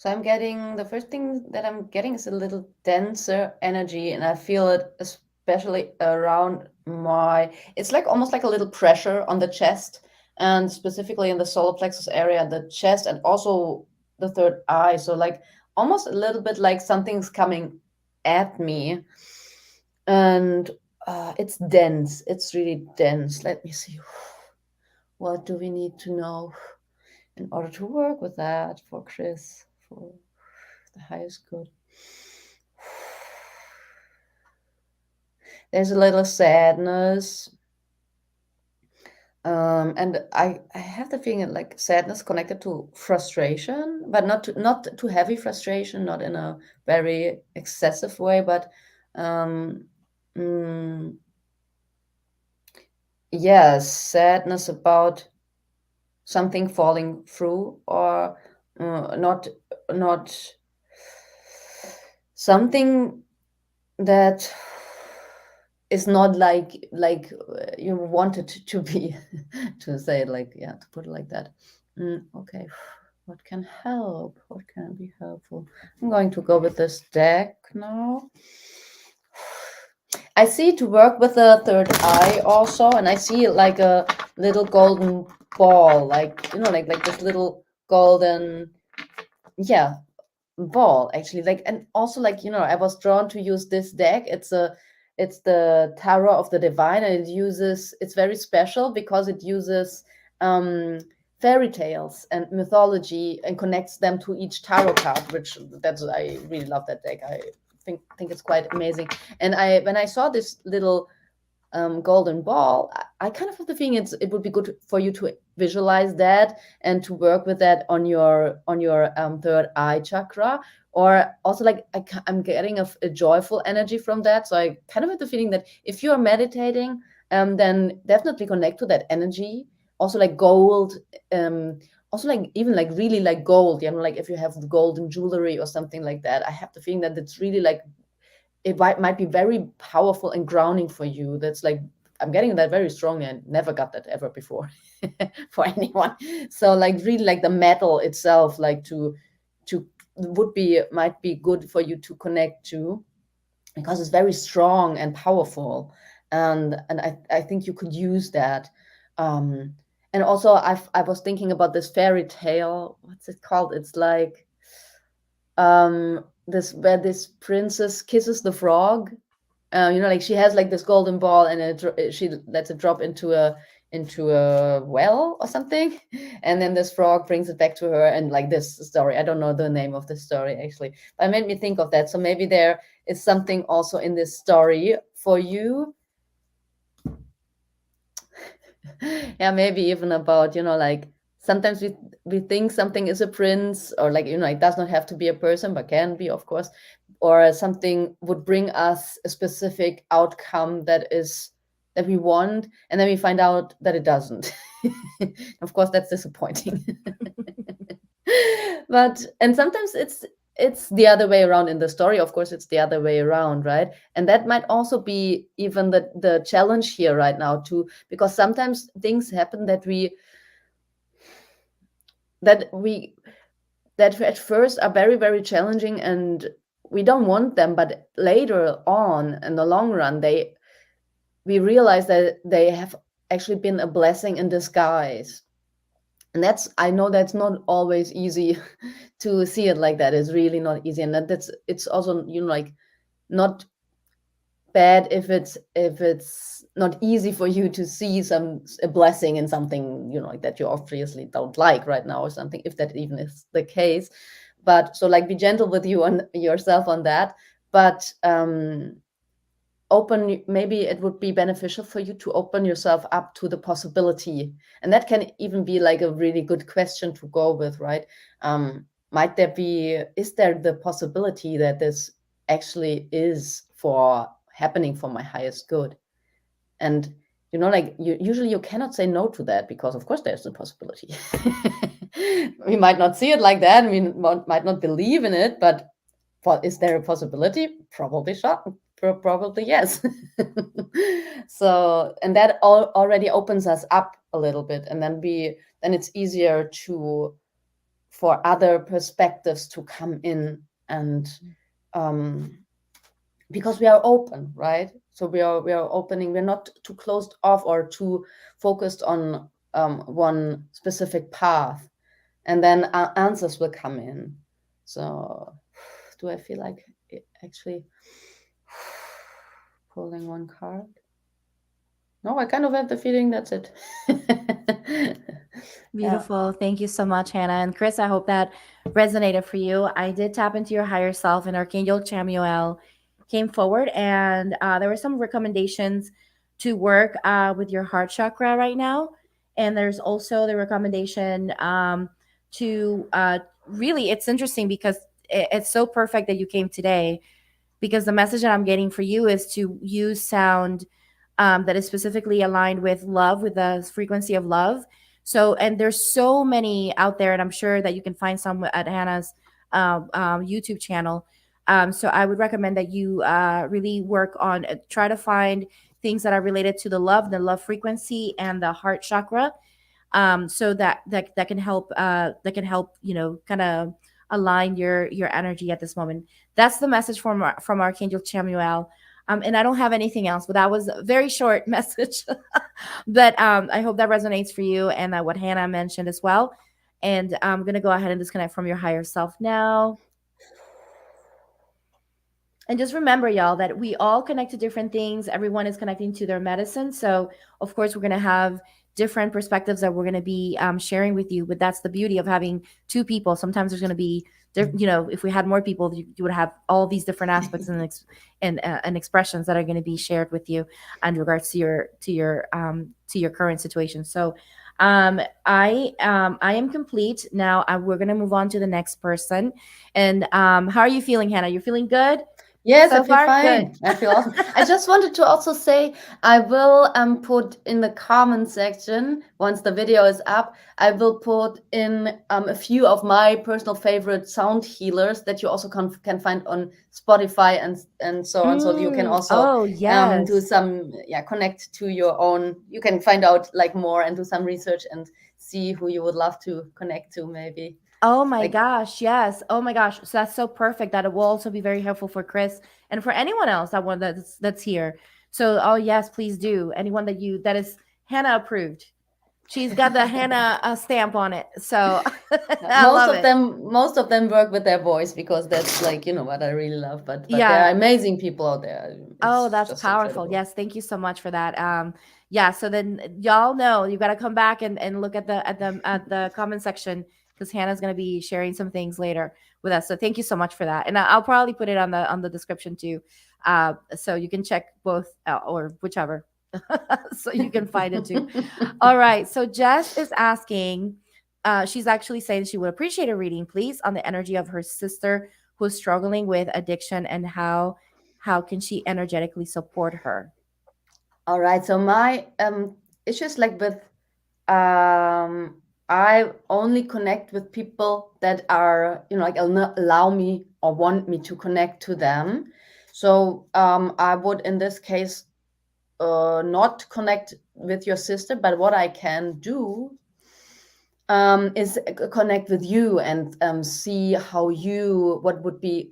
I'm getting, the first thing that I'm getting is a little denser energy, and I feel it especially around it's like almost like a little pressure on the chest, and specifically in the solar plexus area, the chest, and also the third eye. So like almost a little bit like something's coming at me, and it's dense. It's really dense. Let me see. What do we need to know in order to work with that for Chris, for the highest good? There's a little sadness. And I have the feeling like sadness connected to frustration, but not too heavy frustration, not in a very excessive way, but um, mm, yes, sadness about something falling through, or not something that is not like you wanted to be, to say it like, yeah, to put it like that. Okay, what can help? What can be helpful? I'm going to go with this deck now. I see to work with the third eye also, and I see like a little golden ball, like like this little golden, yeah, ball actually, like, and also like I was drawn to use this deck. It's the Tarot of the Divine, and it's very special because it uses fairy tales and mythology and connects them to each tarot card, I really love that deck. I think it's quite amazing. And when I saw this little golden ball, I kind of have the feeling it would be good for you to visualize that and to work with that on your third eye chakra, or also like I'm getting a joyful energy from that. So I kind of have the feeling that if you are meditating, then definitely connect to that energy. Also like gold, also like even like really like gold, like if you have golden jewelry or something like that, I have the feeling that it's really like it might be very powerful and grounding for you. That's like, I'm getting that very strongly, and never got that ever before for anyone. So like really like the metal itself, like to might be good for you to connect to, because it's very strong and powerful. And I think you could use that. And also I was thinking about this fairy tale. What's it called? It's like this, where this princess kisses the frog. Like she has like this golden ball, and she lets it drop into a well or something, and then this frog brings it back to her. And like this story, I don't know the name of the story actually, but it made me think of that. So maybe there is something also in this story for you, yeah, maybe even about, like sometimes we think something is a prince, or like, it does not have to be a person, but can be, of course, or something would bring us a specific outcome that we want, and then we find out that it doesn't. Of course, that's disappointing. And sometimes it's the other way around in the story. Of course, it's the other way around, right? And that might also be even the challenge here right now too, because sometimes things happen that at first are very, very challenging, and we don't want them, but later on in the long run, we realize that they have actually been a blessing in disguise. And I know that's not always easy to see it like that. It's really not easy. And it's also, like, not bad if it's not easy for you to see a blessing in something, like that you obviously don't like right now or something, if that even is the case. But so, like, be gentle with you on yourself on that. But maybe it would be beneficial for you to open yourself up to the possibility, and that can even be like a really good question to go with, right? Is there the possibility that this actually is happening for my highest good? And like, usually you cannot say no to that, because of course there's a possibility. We might not see it like that, we might not believe in it, but is there a possibility? Probably yes. So, and that already opens us up a little bit, and then it's easier for other perspectives to come in, and because we are open, right? So we are opening. We're not too closed off or too focused on one specific path, and then answers will come in. So, do I feel like actually pulling one card? No, I kind of have the feeling that's it. Beautiful. Thank you so much, Hannah. And Chris, I hope that resonated for you. I did tap into your higher self, and Archangel Chamuel came forward, and there were some recommendations to work with your heart chakra right now. And there's also the recommendation to really, it's interesting because it's so perfect that you came today, because the message that I'm getting for you is to use sound that is specifically aligned with love, with the frequency of love. So, and there's so many out there, and I'm sure that you can find some at Hannah's YouTube channel. So I would recommend that you really work on, try to find things that are related to the love frequency, and the heart chakra, so that can help kind of align your energy at this moment. That's the message from Archangel Chamuel. And I don't have anything else, but that was a very short message. But I hope that resonates for you, and what Hannah mentioned as well. And I'm going to go ahead and disconnect from your higher self now. And just remember, y'all, that we all connect to different things. Everyone is connecting to their medicine. So, of course, we're going to have different perspectives that we're going to be sharing with you. But that's the beauty of having two people. Sometimes there's going to be, if we had more people, you would have all these different aspects and expressions that are going to be shared with you in regards to your current situation. So, I am complete now. We're going to move on to the next person. And how are you feeling, Hannah? You're feeling good? Yes, So I feel far, fine. good. I feel awesome. I just wanted to also say, I will put in the comment section, once the video is up, I will put in a few of my personal favorite sound healers that you also can find on Spotify and so on. So you can also Oh, yes. do some, connect to your own. You can find out like more and do some research and see who you would love to connect to, maybe. Oh my Like, gosh, yes. Oh my gosh. So that's so perfect that it will also be very helpful for Chris and for anyone else that's here. So, oh yes, please do. Anyone that is Hannah approved. She's got the Hannah stamp on it. So I most love of it. them work with their voice, because that's like, what I really love. But there Yeah. are amazing people out there. Oh, It's that's just powerful. incredible. Yes, thank you so much for that. Yeah, so then y'all know you got to come back and look at the comment section, because Hannah's going to be sharing some things later with us. So thank you so much for that. And I'll probably put it on the description too. So you can check both or whichever. So you can find it too. All right. So Jess is asking, she's actually saying she would appreciate a reading, please, on the energy of her sister who's struggling with addiction and how can she energetically support her. All right. So my it's just like with I only connect with people that are, like allow me or want me to connect to them. So I would in this case not connect with your sister, but what I can do is connect with you and see what would be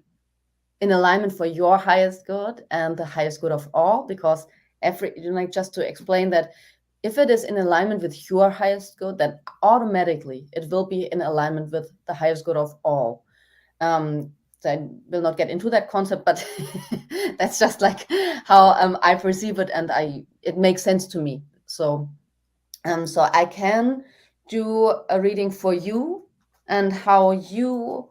in alignment for your highest good and the highest good of all. Because just to explain that, if it is in alignment with your highest good, then automatically it will be in alignment with the highest good of all. So I will not get into that concept, but that's just like how I perceive it, and it makes sense to me. So I can do a reading for you, and how you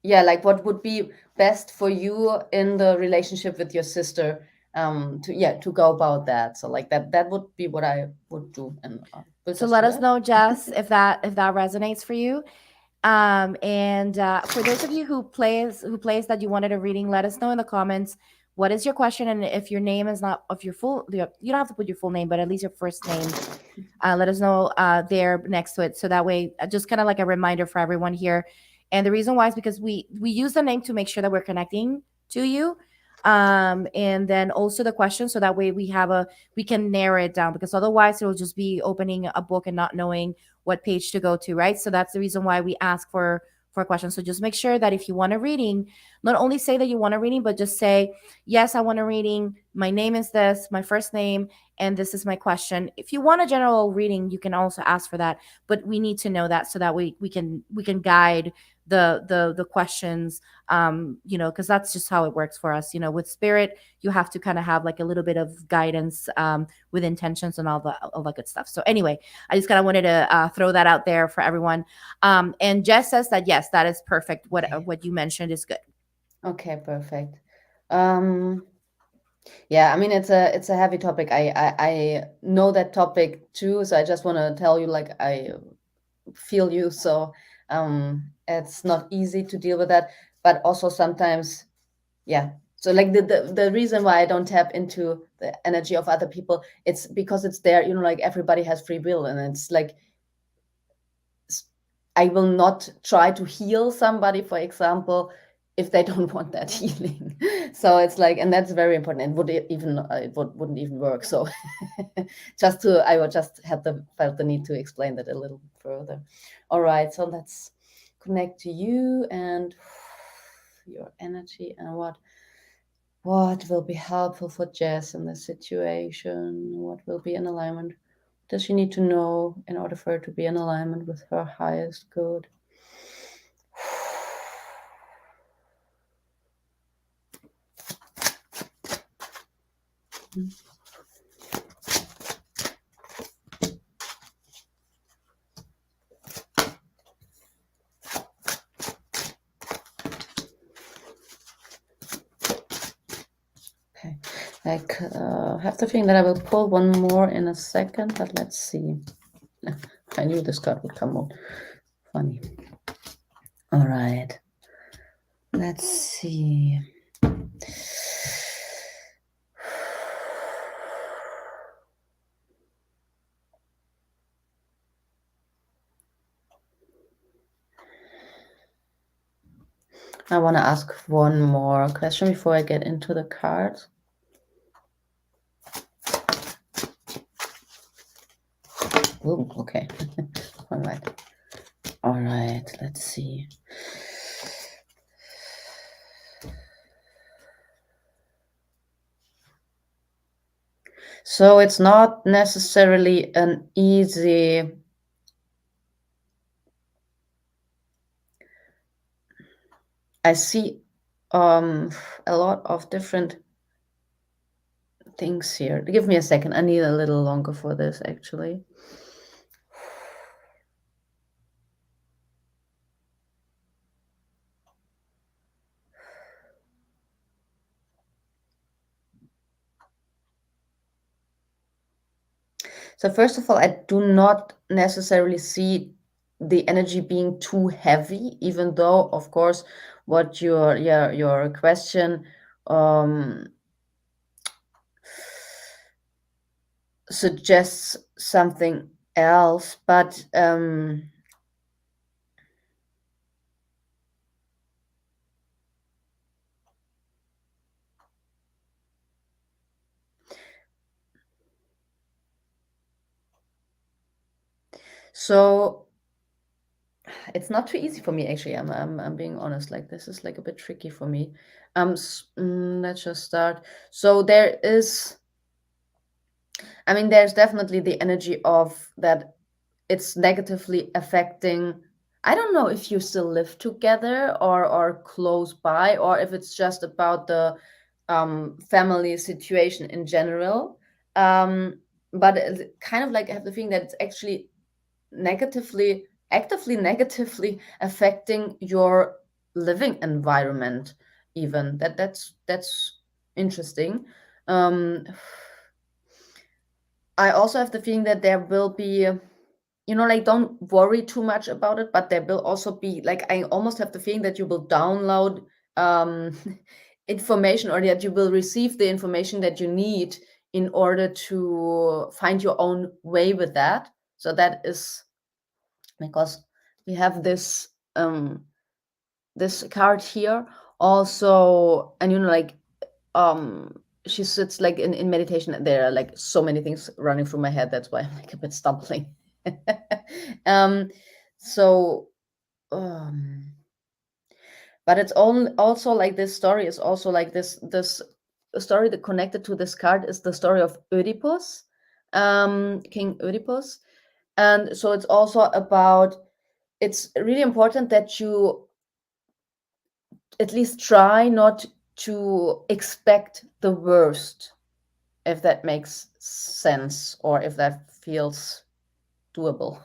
like what would be best for you in the relationship with your sister, to go about that. So like that would be what I would do, and we'll So just let do us that. know, Jess, if that resonates for you. And for those of you who plays that you wanted a reading, let us know in the comments what is your question, and if your name is not of your full, you don't have to put your full name, but at least your first name. Let us know there next to it, so that way, just kind of like a reminder for everyone here. And the reason why is because we use the name to make sure that we're connecting to you, and then also the question, so that way we can narrow it down, because otherwise it'll just be opening a book and not knowing what page to go to, right? So that's the reason why we ask for a question. So just make sure that if you want a reading, not only say that you want a reading, but just say, yes, I want a reading, my name is this, my first name, and this is my question. If you want a general reading, you can also ask for that, but we need to know that, so that we can guide the questions, because that's just how it works for us. With spirit, you have to kind of have like a little bit of guidance, with intentions and all that good stuff. So anyway, I just kind of wanted to throw that out there for everyone. And Jess says that yes, that is perfect. What you mentioned is good. Okay, perfect. Yeah, I mean, it's a heavy topic. I know that topic too, so I just want to tell you, like, I feel you. So it's not easy to deal with that, but also sometimes, yeah. So like the reason why I don't tap into the energy of other people, it's because it's there, like everybody has free will, and it's like I will not try to heal somebody, for example, if they don't want that healing. So it's like, and that's very important. Wouldn't even work. So I would just felt the need to explain that a little further. All right, so let's connect to you and your energy, and what will be helpful for Jess in this situation. What will be in alignment? Does she need to know in order for her to be in alignment with her highest good? Okay, I have the feeling that I will pull one more in a second, but let's see. I knew this card would come out. Funny. All right. Let's see. I want to ask one more question before I get into the cards. Oh, okay. All right. All right. Let's see. So it's not necessarily an easy. I see a lot of different things here. Give me a second. I need a little longer for this, actually. So first of all, I do not necessarily see the energy being too heavy, even though, of course, what your question um, suggests something else, but so it's not too easy for me actually. I'm being honest. Like this is like a bit tricky for me. Let's just start. So there is, I mean, there's definitely the energy of that it's negatively affecting. I don't know if you still live together or close by, or if it's just about the family situation in general. But kind of like I have the feeling that it's actually actively negatively affecting your living environment. Even that's interesting. Um, I also have the feeling that there will be, like don't worry too much about it, but there will also be like I almost have the feeling that you will download um information, or that you will receive the information that you need in order to find your own way with that. So that is because we have this card here also, and like she sits like in meditation. There are like so many things running through my head, that's why I'm like a bit stumbling. um so um but it's also like this story is also like this story that connected to this card is the story of Oedipus, King Oedipus. And so it's also about, it's really important that you at least try not to expect the worst, if that makes sense, or if that feels doable.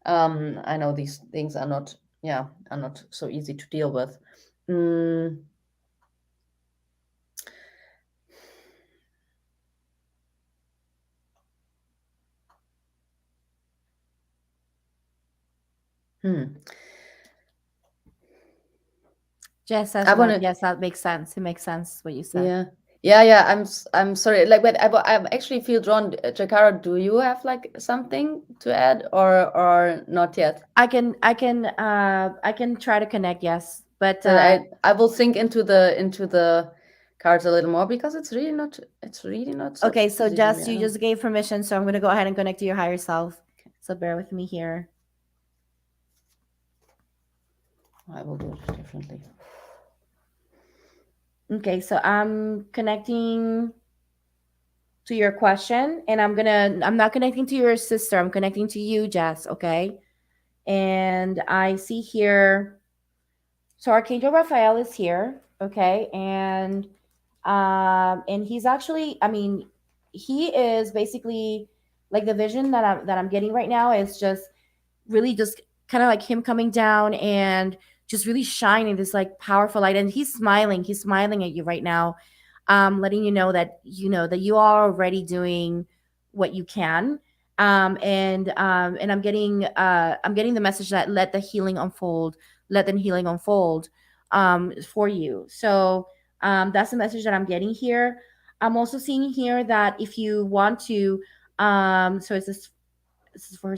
I know these things are not, are not so easy to deal with. Mm, hmm. Jess says I that. want to, Yes, that makes sense. It makes sense what you said. yeah, yeah. I'm sorry. Like, but I actually feel drawn. Jikara, do you have like something to add, or not yet? I can try to connect. Yes, but So I will sink into the cards a little more, because it's really not okay. such So easy for me. Jess, I you don't. just gave permission, so I'm gonna go ahead and connect to your higher self. So bear with me here. I will do it differently. Okay, so I'm connecting to your question, and I'm not connecting to your sister. I'm connecting to you, Jess. Okay, and I see here. So Archangel Raphael is here. Okay, and he's actually, I mean, he is basically like the vision that I'm getting right now is just really just kind of like him coming down and just really shining this like powerful light, and he's smiling at you right now, letting you know that you are already doing what you can. And I'm getting the message that let the healing unfold for you. So that's the message that I'm getting here. I'm also seeing here that if you want to, so this is for her.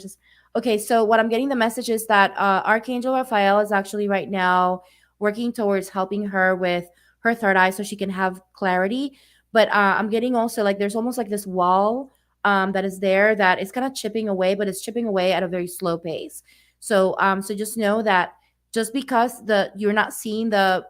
Okay, so what I'm getting the message is that Archangel Raphael is actually right now working towards helping her with her third eye so she can have clarity. But I'm getting also like there's almost like this wall that is there that is kind of chipping away, but it's chipping away at a very slow pace. So just know that just because you're not seeing the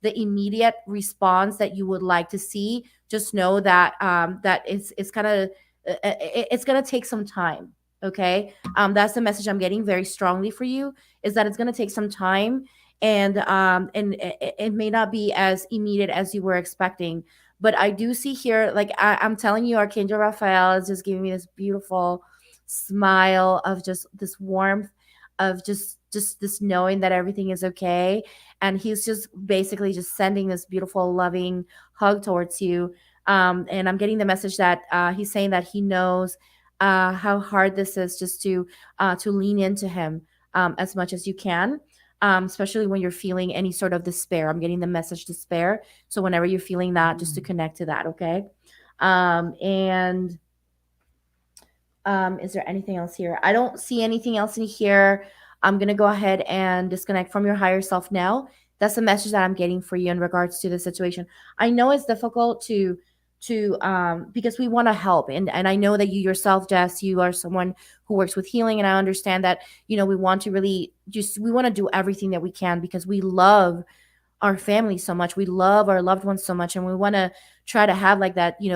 immediate response that you would like to see, just know that that it's kind of it's going to take some time. Okay, that's the message I'm getting very strongly for you, is that it's going to take some time, and it may not be as immediate as you were expecting. But I do see here, like I'm telling you, Archangel Raphael is just giving me this beautiful smile of just this warmth of just this knowing that everything is okay, and he's just basically just sending this beautiful loving hug towards you, And I'm getting the message that he's saying that he knows how hard this is, just to lean into him as much as you can, especially when you're feeling any sort of despair. I'm getting the message despair. So whenever you're feeling that, just to connect to that, okay? And is there anything else here? I don't see anything else in here. I'm going to go ahead and disconnect from your higher self now. That's the message that I'm getting for you in regards to the situation. I know it's difficult to because we want to help, and I know that you yourself, Jess, you are someone who works with healing, and I understand that, we want to really we want to do everything that we can because we love our family so much. We love our loved ones so much, and we want to try to have like that, we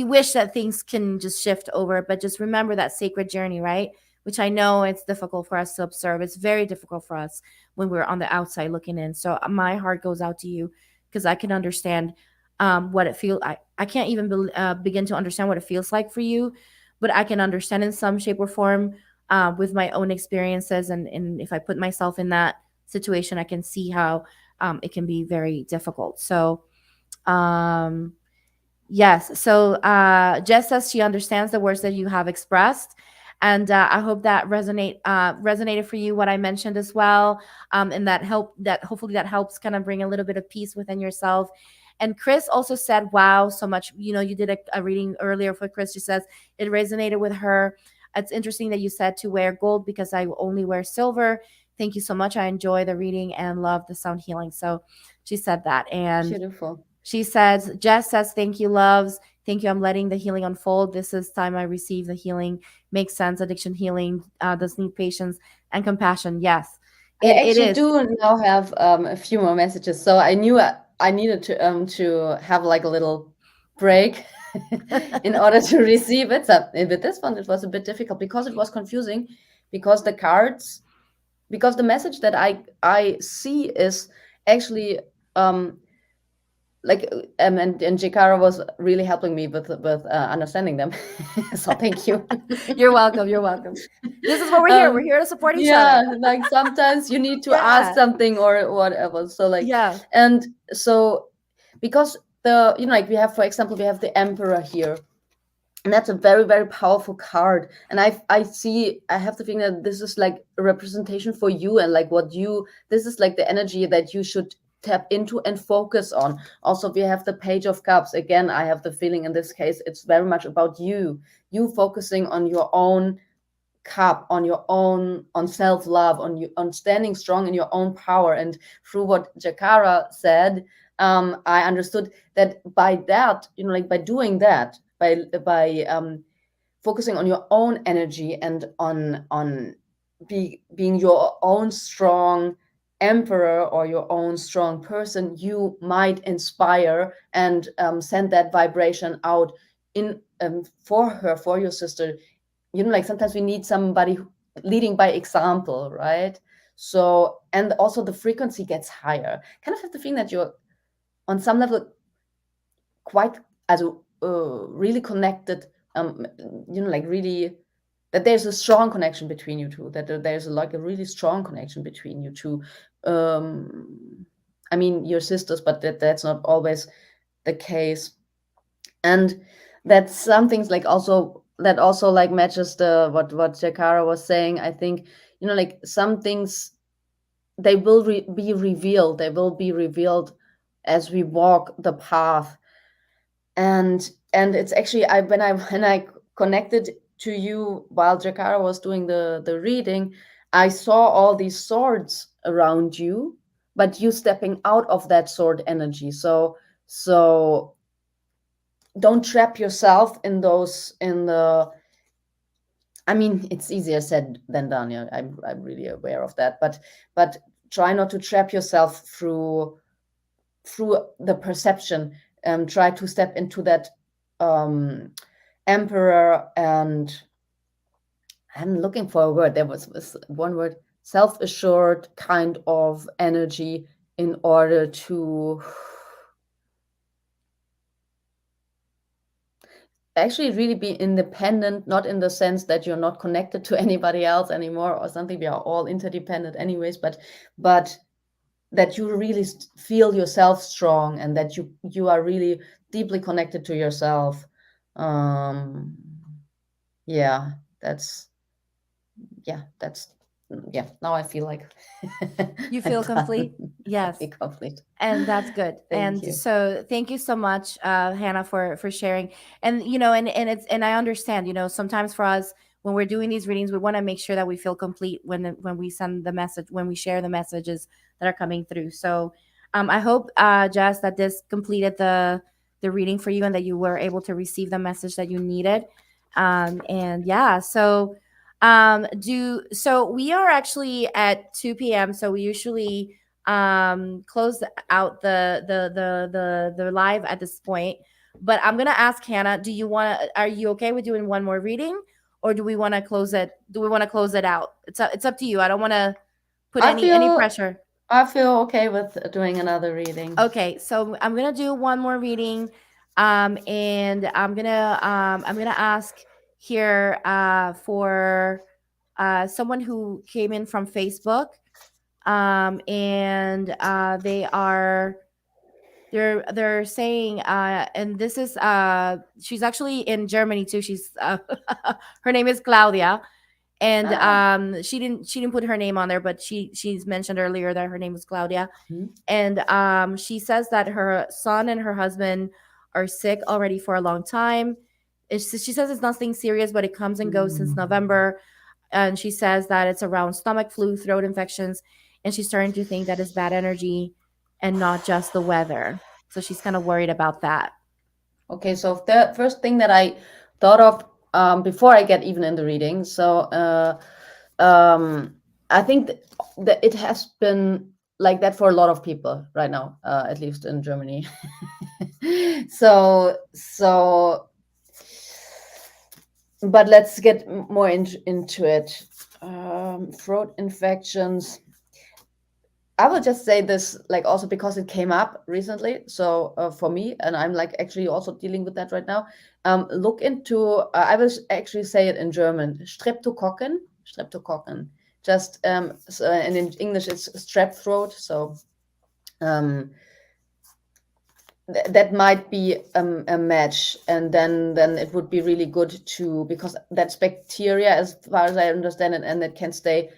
wish that things can just shift over, but just remember that sacred journey, right? Which I know it's difficult for us to observe. It's very difficult for us when we're on the outside looking in. So my heart goes out to you because I can understand what it feels. I can't even begin to understand what it feels like for you, but I can understand in some shape or form with my own experiences. And if I put myself in that situation, I can see how it can be very difficult. So, yes. So Jess says she understands the words that you have expressed. And I hope that resonated for you what I mentioned as well, and that hopefully that helps kind of bring a little bit of peace within yourself. And Chris also said, "Wow, so much." You did a reading earlier for Chris. She says it resonated with her. It's interesting that you said to wear gold because I only wear silver. Thank you so much. I enjoy the reading and love the sound healing. So she said that, and Beautiful. she says, Jess says, thank you, loves. Thank you. I'm letting the healing unfold. This is time I receive the healing. Makes sense. Addiction healing does need patience and compassion. Yes, I it actually is. do now have a few more messages, so I knew I needed to have like a little break in order to receive it. So with this one, it was a bit difficult because it was confusing, because the cards, because the message that I see is actually like and Jikara was really helping me with understanding them. So thank you. You're welcome. You're welcome. This is what we're here. We're here to support each Yeah, other. like sometimes you need to ask Yeah. something or whatever. So like, Yeah. and so because like we have, for example, we have the Emperor here, and that's a very, very powerful card. And I have the feeling that this is like a representation for you, and like this is like the energy that you should tap into and focus on. Also, we have the Page of Cups. Again, I have the feeling in this case it's very much about you focusing on your own cup, on your own, on self-love, on standing strong in your own power. And through what Jikara said, I understood that by that, like by doing that, by focusing on your own energy and on being your own strong emperor or your own strong person, you might inspire and send that vibration out in for her, for your sister. Like sometimes we need somebody leading by example, right? So, and also the frequency gets higher. Kind of have the feeling that you're on some level quite really connected, like really, that there's a strong connection between you two, that there's like a really strong connection between you two. I mean, you're sisters, but that's not always the case. And that's some things like also that also like matches the what Jakara was saying. I think, like some things, they will be revealed. They will be revealed as we walk the path. And it's actually, when I connected to you while Jakara was doing the reading, I saw all these swords around you, but you stepping out of that sword energy. So don't trap yourself in I mean, it's easier said than done. Yeah, I'm really aware of that, but try not to trap yourself through the perception. Try to step into that emperor, and I'm looking for a word. There was one word, self-assured kind of energy, in order to actually really be independent, not in the sense that you're not connected to anybody else anymore or something. We are all interdependent anyways, but that you really feel yourself strong, and that you are really deeply connected to yourself. um yeah, that's that's yeah, now I feel like You I'm feel done. complete? I Yes. feel complete. And that's good. Thank And you. so thank you so much, Hannah, for sharing. And and I understand, sometimes for us, when we're doing these readings, we want to make sure that we feel complete when we send the message, when we share the messages that are coming through. So I hope, Jess, that this completed the reading for you, and that you were able to receive the message that you needed. And yeah, so we are actually at 2 p.m., so we usually close out the live at this point. But I'm gonna ask Hannah, are you okay with doing one more reading, or do we want to close it out? It's up to you. I don't want to put I any feel pressure. I feel okay with doing another reading. Okay, so I'm gonna do one more reading, and I'm gonna ask here for someone who came in from Facebook, and they're saying, and this is she's actually in Germany too. She's her name is Claudia, and Ah. she didn't put her name on there, but she's mentioned earlier that her name was Claudia. Hmm. And she says that her son and her husband are sick already for a long time. She says it's nothing serious, but it comes and goes since November. And she says that it's around stomach flu, throat infections, and she's starting to think that it's bad energy and not just the weather. So she's kind of worried about that. Okay, so the first thing that I thought of, before I get even in the reading, um, I think that it has been like that for a lot of people right now, at least in Germany. So, but let's get more into it. Throat infections. I will just say this, like, also because it came up recently. So for me, and I'm like actually also dealing with that right now. Look into. I will actually say it in German. Streptokokken. Streptokokken. Just so, and in English it's strep throat. So um, that might be a match, and then it would be really good to, because that's bacteria as far as I understand it, and it can stay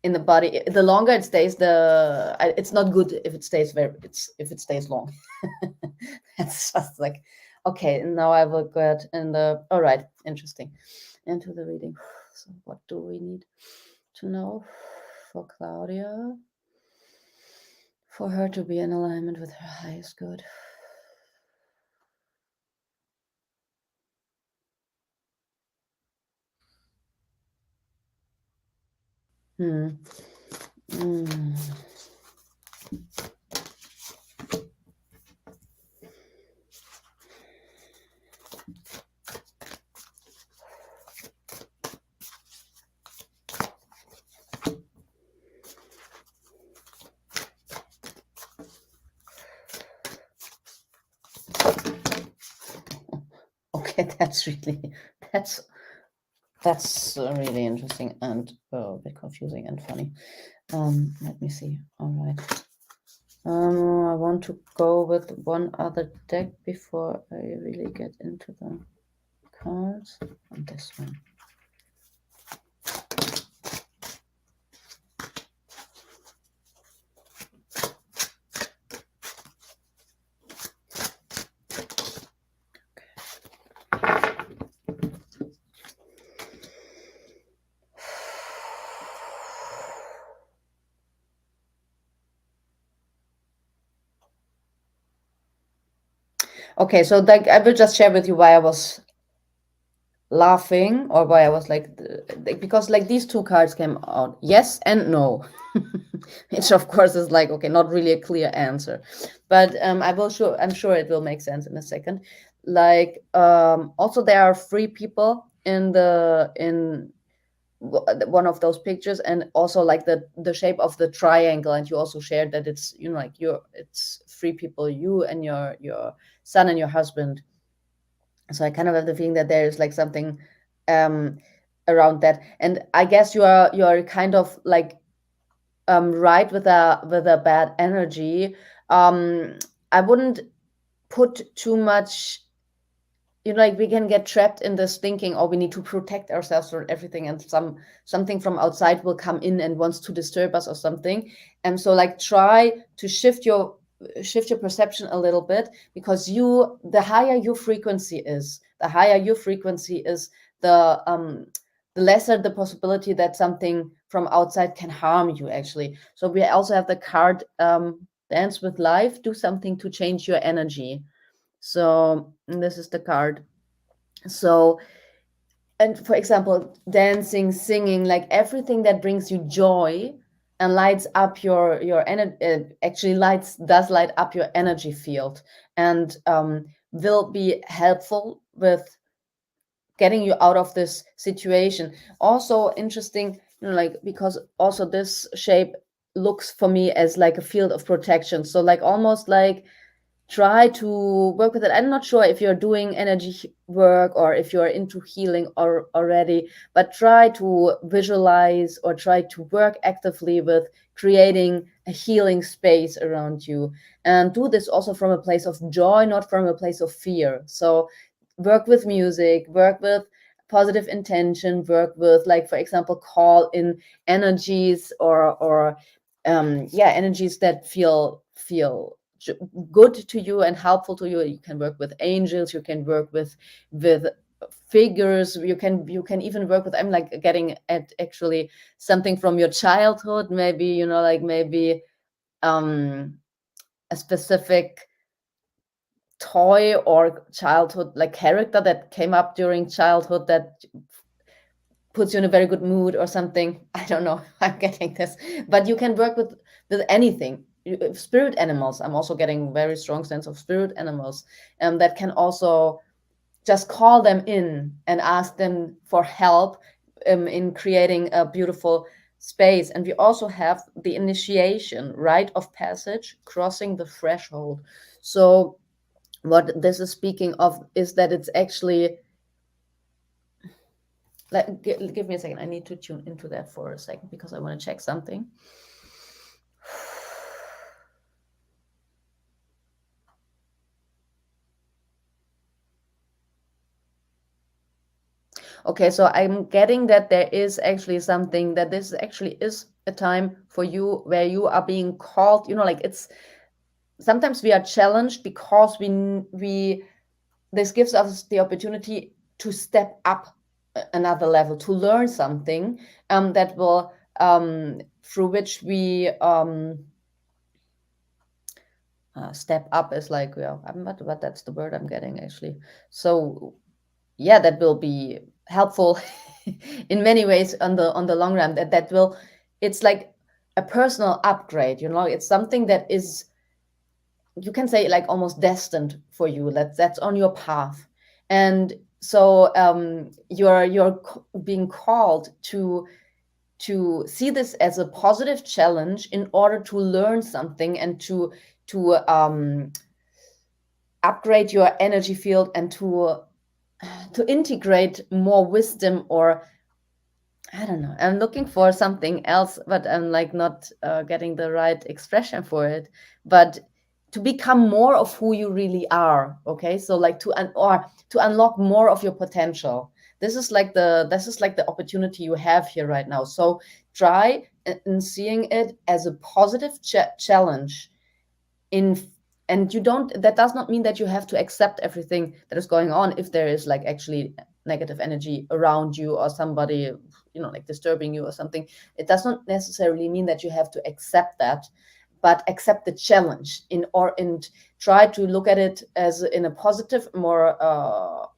in the body. The longer it stays, it's not good if it stays if it stays long. It's just like, okay, now I will get in the, all right, interesting, into the reading. So what do we need to know for Claudia, for her to be in alignment with her highest good? Hmm. Mm. Okay, that's really interesting and a bit confusing and funny. Let me see. All right. I want to go with one other deck before I really get into the cards. And this one. Okay, so like I will just share with you why I was laughing, or why I was like, because like these two cards came out, yes and no, which of course is like, okay, not really a clear answer, but I'm sure it will make sense in a second. Like, also there are three people in one of those pictures, and also like the shape of the triangle, and you also shared that it's, like it's three people, you and your son and your husband. So I kind of have the feeling that there is like something um around that, and I guess you are kind of like ride with a bad energy, I wouldn't put too much, like we can get trapped in this thinking, oh, we need to protect ourselves from everything, and something from outside will come in and wants to disturb us or something. And so like try to shift your perception a little bit, because the higher your frequency is, the lesser the possibility that something from outside can harm you, actually. So we also have the card, dance with life, do something to change your energy. So this is the card. So, and for example, dancing, singing, like everything that brings you joy and lights up your energy, actually does light up your energy field, and will be helpful with getting you out of this situation. Also interesting, like, because also this shape looks for me as like a field of protection. So like almost like try to work with it. I'm not sure if you're doing energy work or if you're into healing already, but try to visualize or try to work actively with creating a healing space around you, and do this also from a place of joy, not from a place of fear. So work with music, work with positive intention, work with, like, for example, call in energies or energies that feel good to you and helpful to you. You can work with angels, you can work with figures, you can even work with, I'm like getting at actually something from your childhood, maybe, like maybe a specific toy or childhood like character that came up during childhood that puts you in a very good mood or something. I don't know. I'm getting this, but you can work with anything. Spirit animals. I'm also getting very strong sense of spirit animals, that can also just call them in and ask them for help in creating a beautiful space. And we also have the initiation, rite of passage, crossing the threshold. So what this is speaking of is that it's actually, like, give me a second. I need to tune into that for a second because I want to check something. Okay, so I'm getting that there is actually something, that this actually is a time for you where you are being called, like it's, sometimes we are challenged because this gives us the opportunity to step up another level, to learn something that will, through which we step up is like, but that's the word I'm getting, actually. So yeah, that will be helpful in many ways on the long run. That will, it's like a personal upgrade, it's something that is, you can say, like almost destined for you, that's on your path. And so you're being called to see this as a positive challenge in order to learn something and to upgrade your energy field and to integrate more wisdom, or I don't know, I'm looking for something else, but I'm like not getting the right expression for it, but to become more of who you really are. Okay, so like to unlock more of your potential. This is like the opportunity you have here right now. So try in seeing it as a positive challenge and that does not mean that you have to accept everything that is going on. If there is like actually negative energy around you, or somebody like disturbing you or something, it does not necessarily mean that you have to accept that, but accept the challenge and try to look at it as in a positive, more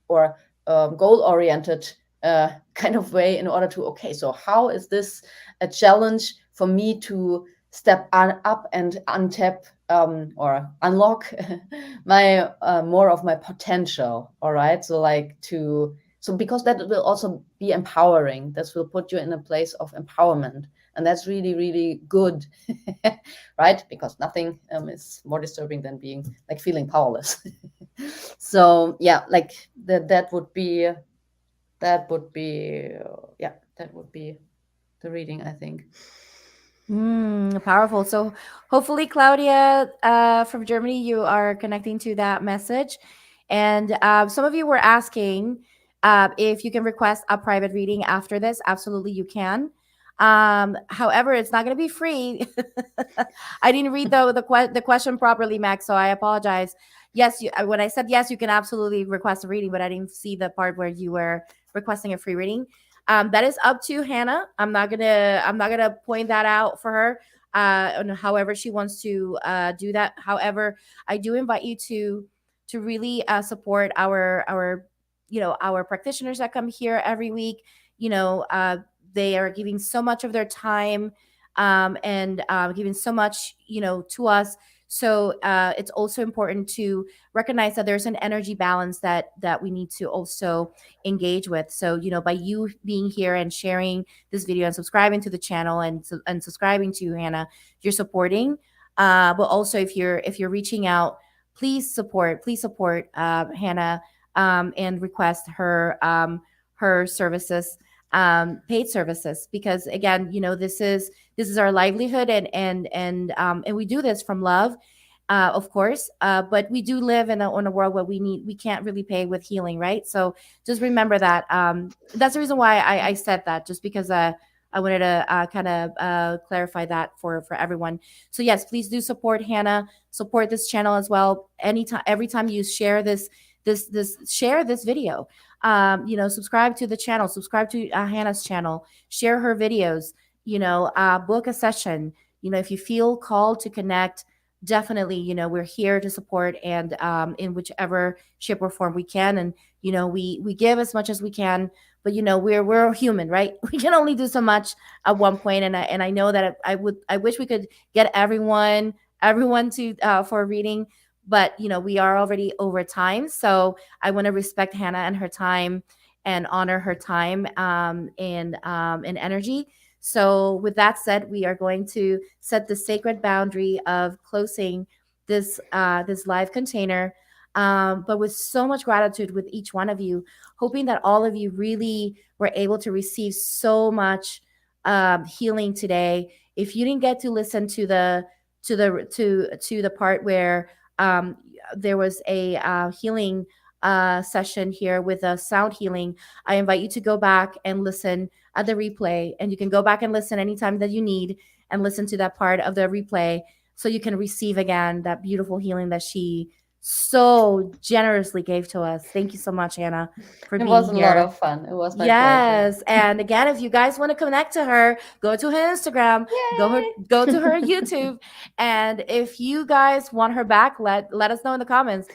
or goal oriented kind of way, in order to, okay, so how is this a challenge for me to step up and untap or unlock my more of my potential. All right, so like so because that will also be empowering. This will put you in a place of empowerment, and that's really, really good. Right, because nothing is more disturbing than being like feeling powerless. So yeah, like that would be yeah, that would be the reading, I think. Powerful. So hopefully, Claudia from Germany, you are connecting to that message. And some of you were asking if you can request a private reading after this. Absolutely, you can. However, it's not going to be free. I didn't read the question properly, Max, so I apologize. Yes, when I said yes, you can absolutely request a reading, but I didn't see the part where you were requesting a free reading. That is up to Hannah. I'm not gonna point that out for her. On however she wants to do that. However, I do invite you to really support our our practitioners that come here every week. You know, they are giving so much of their time and giving so much to us. So it's also important to recognize that there's an energy balance that we need to also engage with. So by you being here and sharing this video and subscribing to the channel and subscribing to Hannah, you're supporting. But also if you're reaching out, please support Hannah and request her services, paid services, because again, this is our livelihood, and we do this from love, of course. But we do live in a world where we can't really pay with healing, right? So just remember that. That's the reason why I said that, just because I wanted to kind of clarify that for everyone. So yes, please do support Hannah, support this channel as well. Anytime, every time you share share this video, subscribe to the channel, subscribe to Hannah's channel, share her videos, book a session. If you feel called to connect, definitely, we're here to support, and in whichever shape or form we can. And we give as much as we can, but we're human, right? We can only do so much at one point. And I know that I wish we could get everyone to for a reading, but we are already over time. So I want to respect Hannah and her time, and honor her time and energy. So with that said, we are going to set the sacred boundary of closing this live container, but with so much gratitude with each one of you, hoping that all of you really were able to receive so much healing today. If you didn't get to listen to the part where um, there was a healing session here with a sound healing, I invite you to go back and listen at the replay. And you can go back and listen anytime that you need, and listen to that part of the replay, so you can receive again that beautiful healing that she so generously gave to us. Thank you so much, Anna, for It being was a lot here. of fun. It was my pleasure. Yes. And again, if you guys want to connect to her, go to her Instagram, Yay! go to her YouTube. And if you guys want her back, let us know in the comments.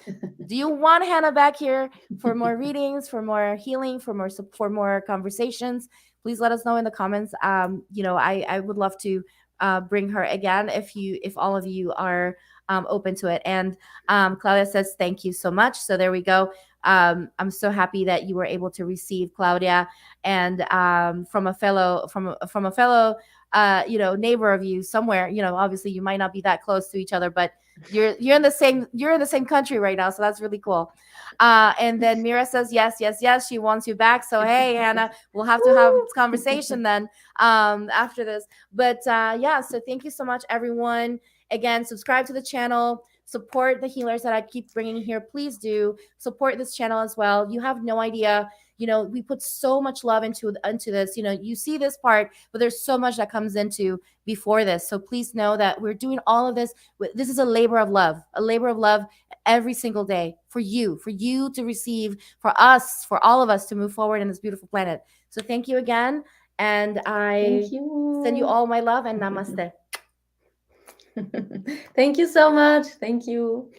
Do you want Hannah back here for more readings, for more healing, for more conversations? Please let us know in the comments. I would love to bring her again if all of you are open to it. And Claudia says thank you so much. So there we go. I'm so happy that you were able to receive, Claudia, and from a fellow neighbor of you somewhere. Obviously you might not be that close to each other, but you're in the same country right now, so that's really cool. And then Mira says yes, yes, yes, she wants you back. So hey, Hannah, we'll have to have this conversation then after this. But yeah, so thank you so much, everyone. Again, subscribe to the channel, support the healers that I keep bringing here. Please do support this channel as well. You have no idea. We put so much love into this. You see this part, but there's so much that comes into before this. So please know that we're doing all of this. This is a labor of love every single day for you to receive, for us, for all of us to move forward in this beautiful planet. So thank you again. And Thank I send you you. all my love and namaste. Thank you so much. Thank you.